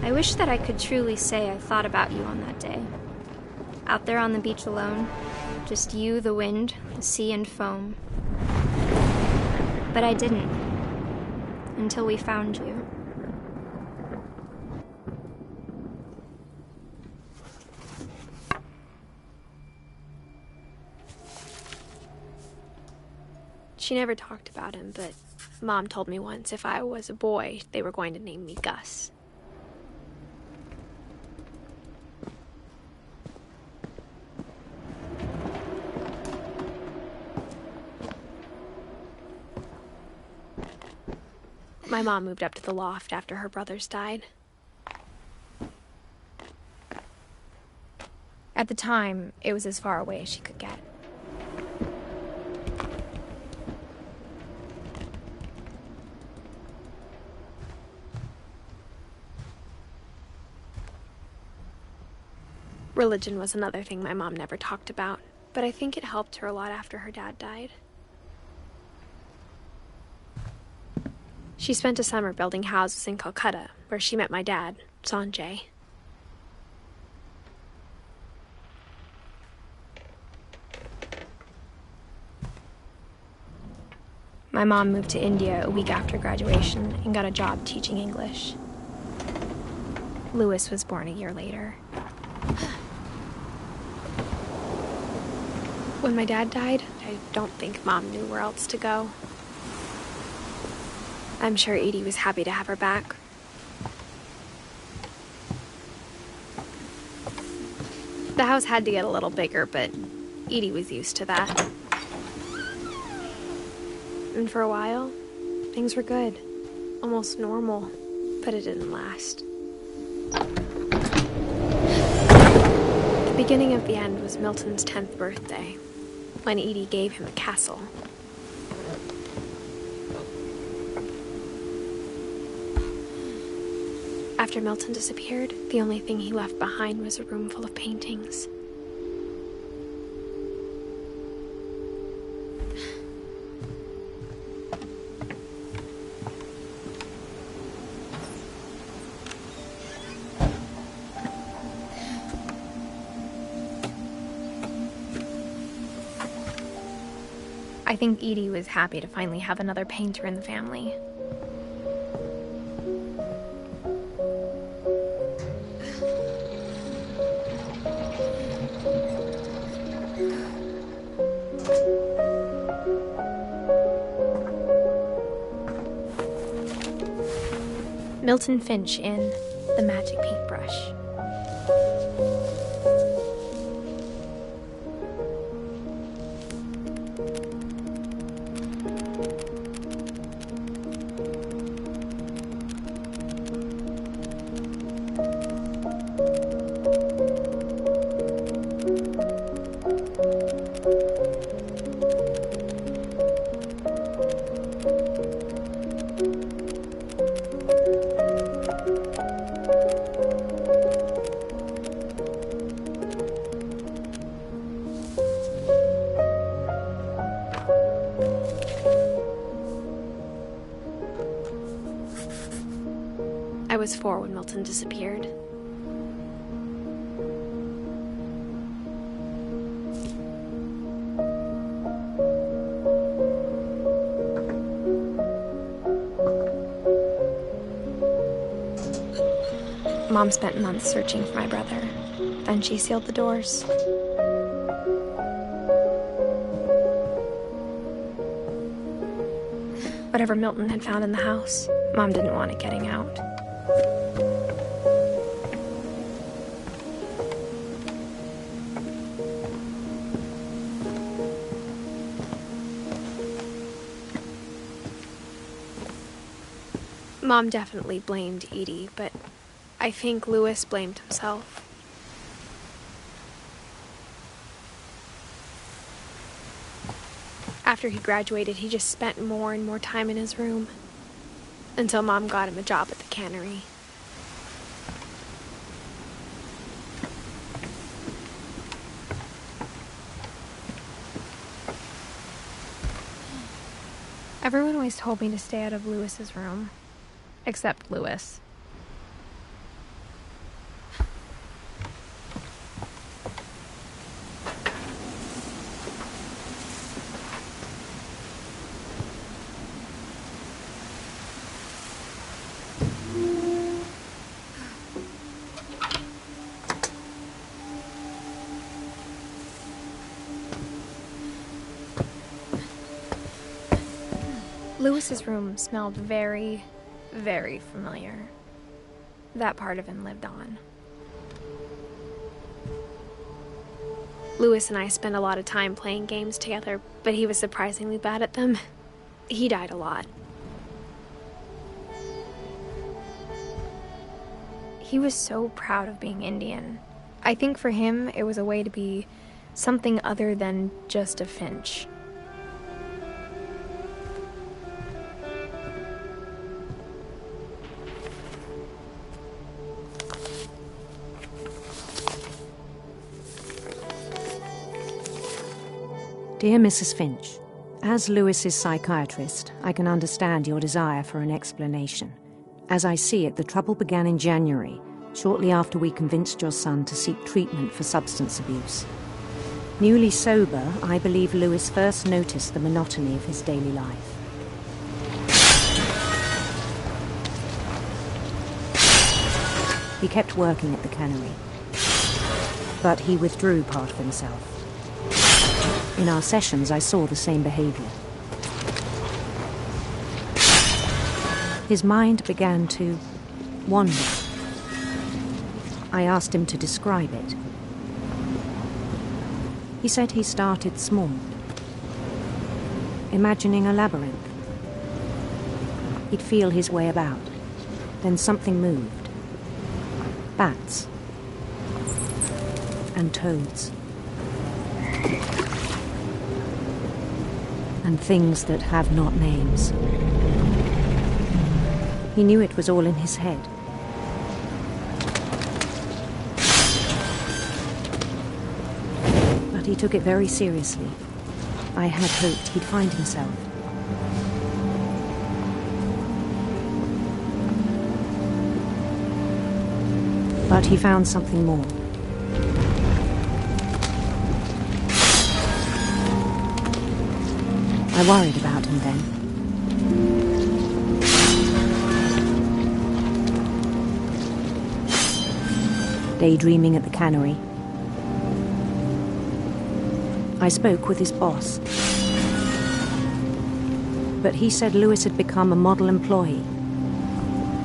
I wish that I could truly say I thought about you on that day. Out there on the beach alone, just you, the wind, the sea, and foam. But I didn't, until we found you. She never talked about him, but Mom told me once if I was a boy, they were going to name me Gus. My mom moved up to the loft after her brothers died. At the time, it was as far away as she could get. Religion was another thing my mom never talked about, but I think it helped her a lot after her dad died. She spent a summer building houses in Calcutta, where she met my dad, Sanjay. My mom moved to India a week after graduation and got a job teaching English. Louis was born a year later. When my dad died, I don't think Mom knew where else to go. I'm sure Edie was happy to have her back. The house had to get a little bigger, but Edie was used to that. And for a while, things were good. Almost normal, but it didn't last. The beginning of the end was Milton's 10th birthday, when Edie gave him a castle. After Milton disappeared, the only thing he left behind was a room full of paintings. I think Edie was happy to finally have another painter in the family. Milton Finch in The Magic Paintbrush. was 4 when Milton disappeared. Mom spent months searching for my brother. Then she sealed the doors. Whatever Milton had found in the house, Mom didn't want it getting out. Mom definitely blamed Edie, but I think Louis blamed himself. After he graduated, he just spent more and more time in his room, until Mom got him a job at the cannery. Everyone always told me to stay out of Louis's room, except Louis. Louis's room smelled very, very familiar. That part of him lived on. Louis and I spent a lot of time playing games together, but he was surprisingly bad at them. He died a lot. He was so proud of being Indian. I think for him, it was a way to be something other than just a Finch. Dear Mrs. Finch, as Louis's psychiatrist, I can understand your desire for an explanation. As I see it, the trouble began in January, shortly after we convinced your son to seek treatment for substance abuse. Newly sober, I believe Louis first noticed the monotony of his daily life. He kept working at the cannery, but he withdrew part of himself. In our sessions, I saw the same behavior. His mind began to wander. I asked him to describe it. He said he started small, imagining a labyrinth. He'd feel his way about. Then something moved. Bats and toads. And things that have not names. He knew it was all in his head. But he took it very seriously. I had hoped he'd find himself. But he found something more. I worried about him then. Daydreaming at the cannery, I spoke with his boss. But he said Louis had become a model employee.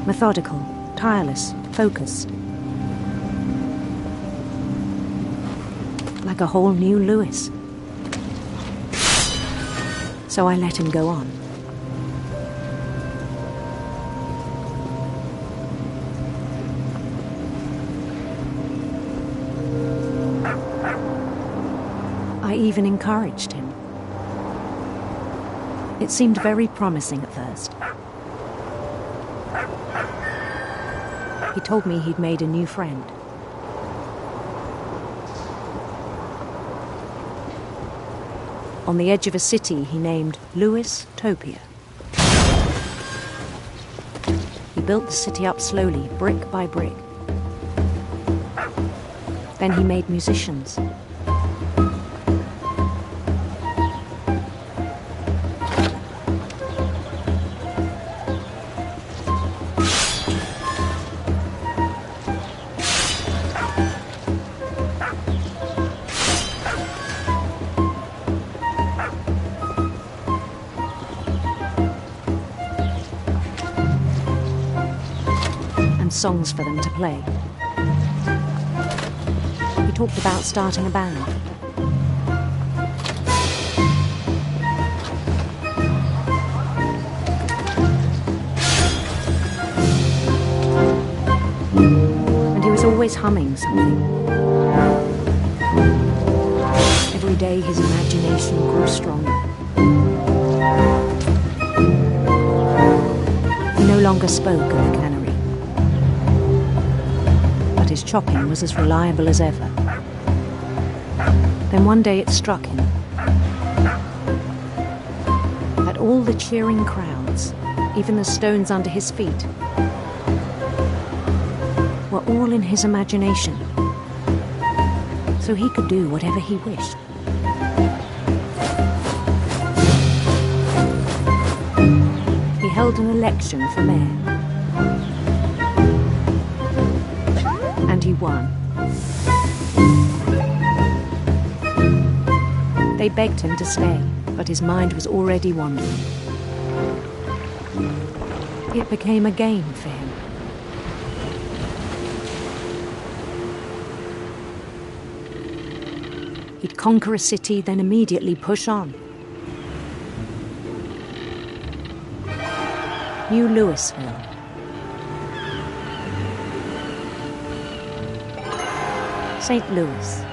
Methodical, tireless, focused. Like a whole new Louis. So I let him go on. I even encouraged him. It seemed very promising at first. He told me he'd made a new friend. On the edge of a city he named Louis Topia. He built the city up slowly, brick by brick. Then he made musicians. Songs for them to play. He talked about starting a band. And he was always humming something. Every day his imagination grew stronger. He no longer spoke of the cannery. His chopping was as reliable as ever. Then one day it struck him that all the cheering crowds, even the stones under his feet, were all in his imagination, so he could do whatever he wished. He held an election for mayor. And he won. They begged him to stay, but his mind was already wandering. It became a game for him. He'd conquer a city, then immediately push on. New Louisville. St. Louis.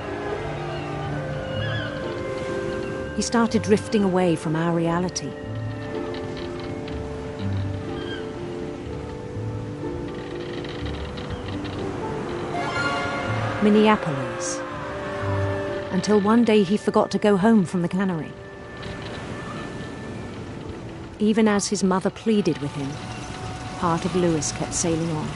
He started drifting away from our reality. Minneapolis. Until one day he forgot to go home from the cannery. Even as his mother pleaded with him, part of Louis kept sailing on.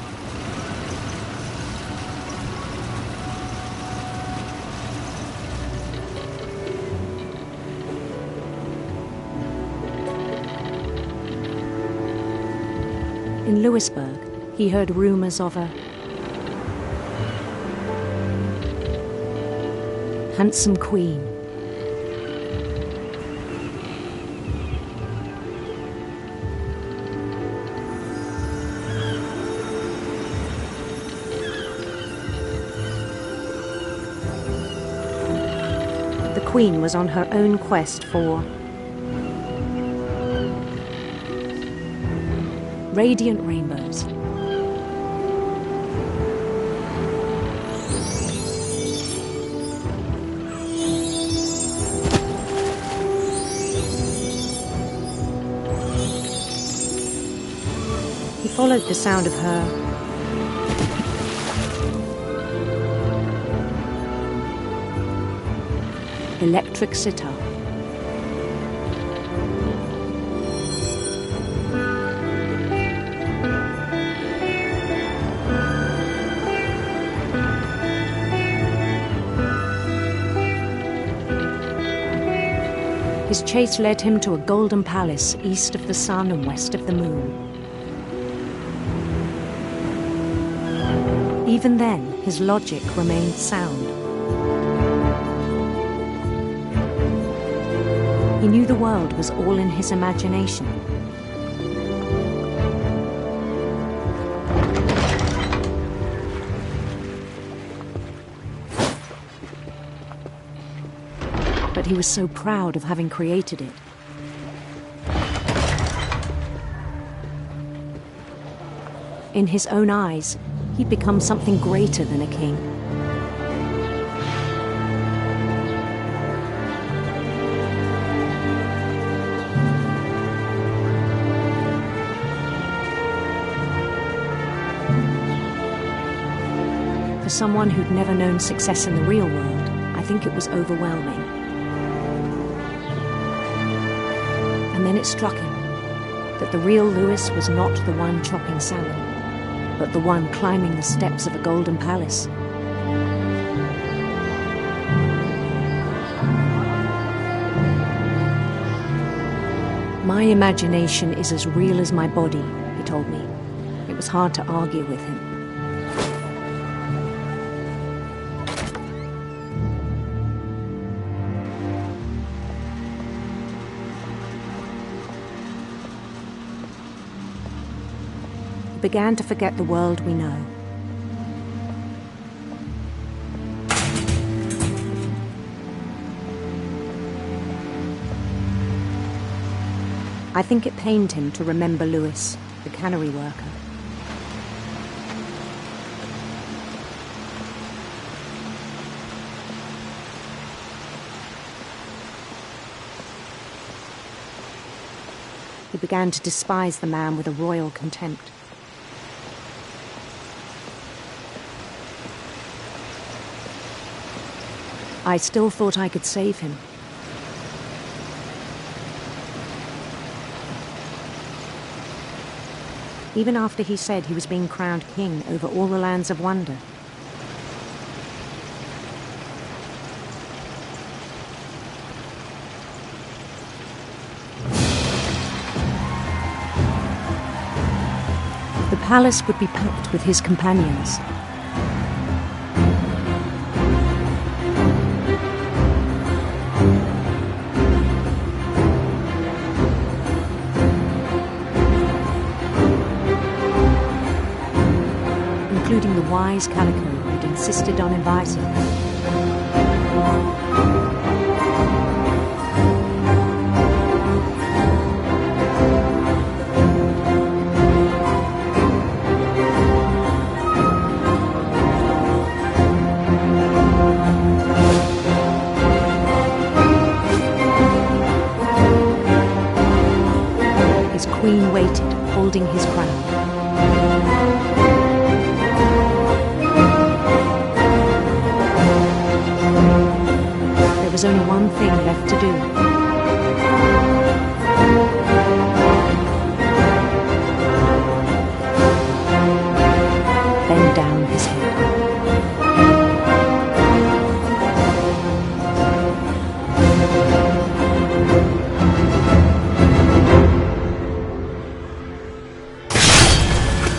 In Louisburg, he heard rumors of a handsome queen. The queen was on her own quest for radiant rainbows. He followed the sound of her electric sitar. His chase led him to a golden palace east of the sun and west of the moon. Even then, his logic remained sound. He knew the world was all in his imagination. But he was so proud of having created it. In his own eyes, he'd become something greater than a king. For someone who'd never known success in the real world, I think it was overwhelming. And then it struck him. that the real Lewis was not the one chopping salmon, but the one climbing the steps of a golden palace. My imagination is as real as my body, he told me. It was hard to argue with him. I began to forget the world we know. I think it pained him to remember Lewis, the cannery worker. He began to despise the man with a royal contempt. I still thought I could save him. Even after he said he was being crowned king over all the lands of wonder. The palace would be packed with his companions. Including the wise Calico who'd insisted on inviting her. His queen waited, holding his crown. There was only one thing left to do. Bend down his head.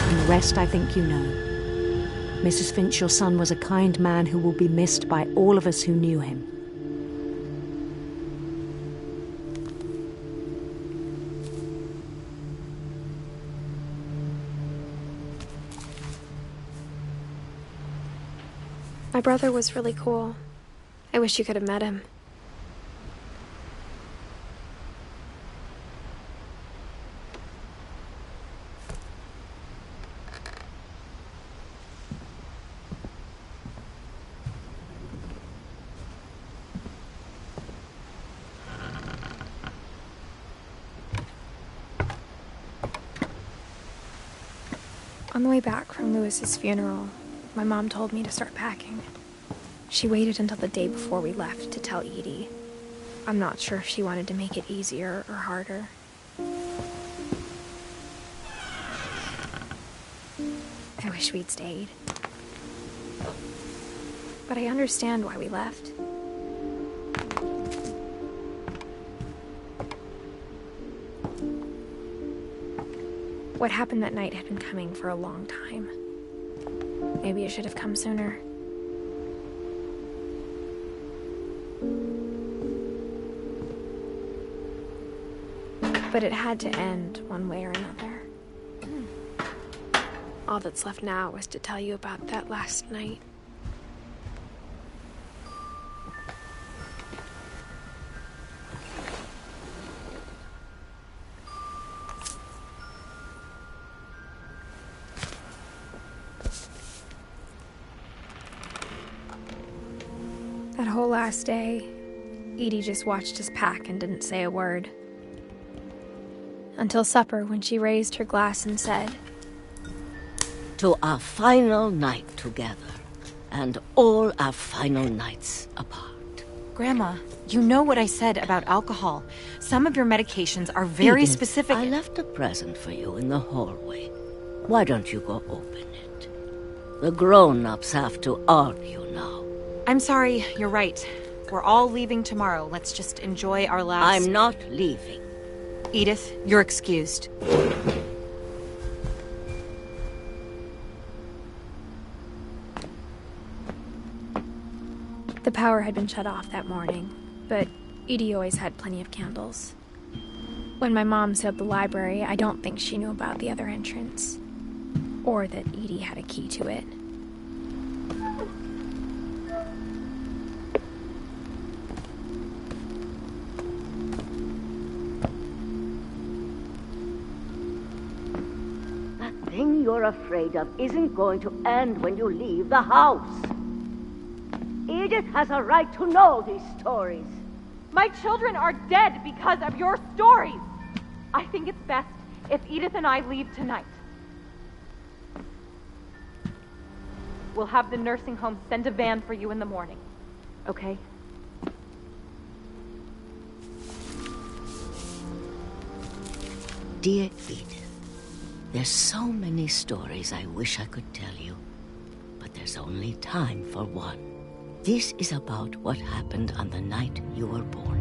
And the rest I think you know. Mrs. Finch, your son was a kind man who will be missed by all of us who knew him. My brother was really cool. I wish you could have met him. On the way back from Lewis's funeral, my mom told me to start packing. She waited until the day before we left to tell Edie. I'm not sure if she wanted to make it easier or harder. I wish we'd stayed. But I understand why we left. What happened that night had been coming for a long time. Maybe it should have come sooner. But it had to end one way or another. All that's left now is to tell you about that last night. That whole last day, Edie just watched us pack and didn't say a word. Until supper, when she raised her glass and said, "To our final night together, and all our final nights apart. Grandma, you know what I said about alcohol. Some of your medications are very Edith, specific. I left a present for you in the hallway. Why don't you go open it? The grown-ups have to argue now. I'm sorry, you're right. We're all leaving tomorrow. Let's just enjoy our last... I'm not leaving. Edith, you're excused. The power had been shut off that morning, but Edie always had plenty of candles. When my mom set up the library, I don't think she knew about the other entrance, or that Edie had a key to it. That thing you're afraid of isn't going to end when you leave the house. Edith has a right to know these stories. My children are dead because of your stories. I think it's best if Edith and I leave tonight. We'll have the nursing home send a van for you in the morning, okay? Dear Edith, there's so many stories I wish I could tell you, but there's only time for one. This is about what happened on the night you were born.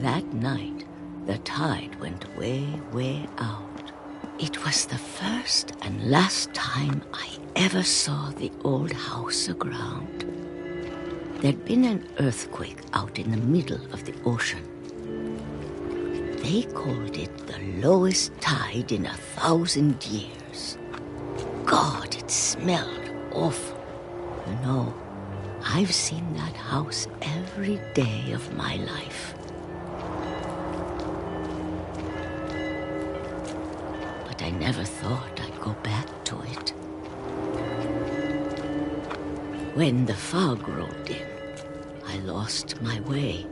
That night, the tide went way, way out. It was the first and last time I ever saw the old house aground. There'd been an earthquake out in the middle of the ocean. They called it the lowest tide in 1,000 years. God, it smelled awful. You know, I've seen that house every day of my life. But I never thought I'd go back to it. When the fog rolled in, I lost my way.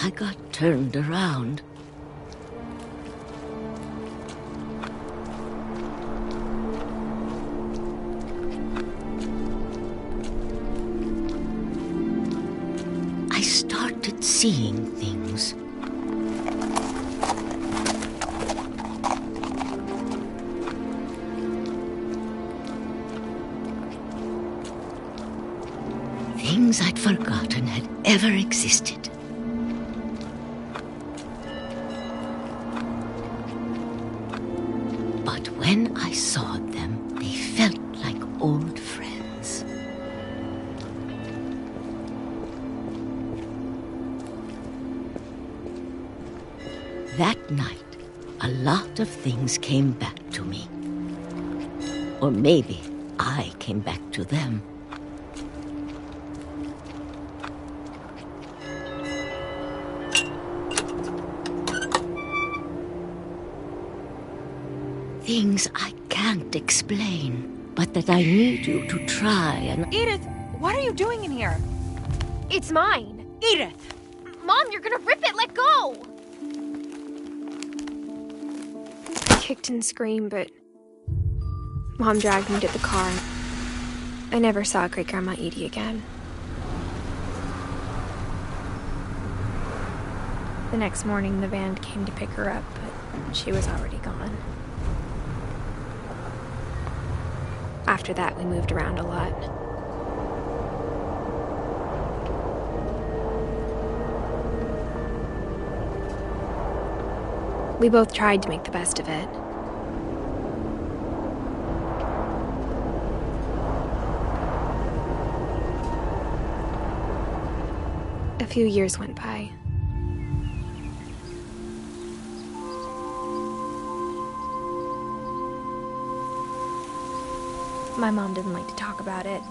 I got turned around. I started seeing things. Things I'd forgotten had ever existed. But when I saw them, they felt like old friends. That night, a lot of things came back to me. Or maybe I came back to them. Things I can't explain, but that I need you to try and... Edith, what are you doing in here? It's mine. Edith! Mom, you're gonna rip it! Let go! I kicked and screamed, but Mom dragged me to the car. I never saw Great-Grandma Edie again. The next morning, the van came to pick her up, but she was already gone. After that, we moved around a lot. We both tried to make the best of it. A few years went by. My mom didn't like to talk about it,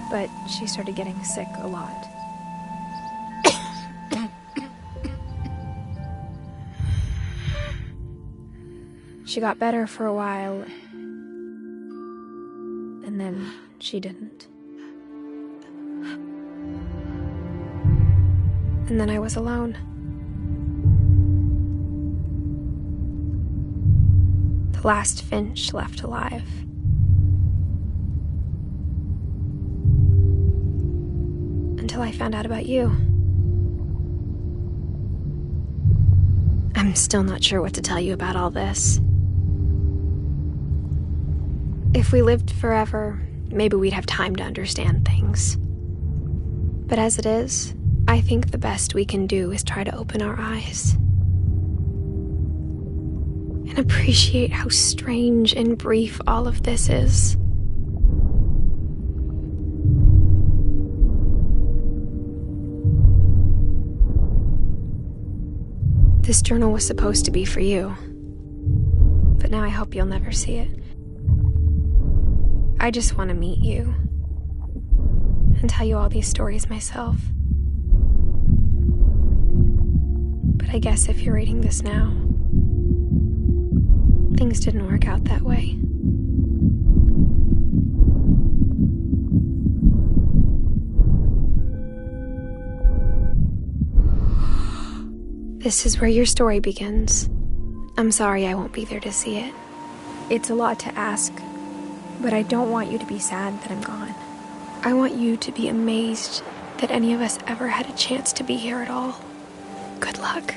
but she started getting sick a lot. She got better for a while, and then she didn't. And then I was alone. the last Finch left alive. Until I found out about you. I'm still not sure what to tell you about all this. If we lived forever, maybe we'd have time to understand things. But as it is, I think the best we can do is try to open our eyes and appreciate how strange and brief all of this is. This journal was supposed to be for you, but now I hope you'll never see it. I just want to meet you and tell you all these stories myself. But I guess if you're reading this now, things didn't work out that way. This is where your story begins. I'm sorry I won't be there to see it. It's a lot to ask, but I don't want you to be sad that I'm gone. I want you to be amazed that any of us ever had a chance to be here at all. Good luck.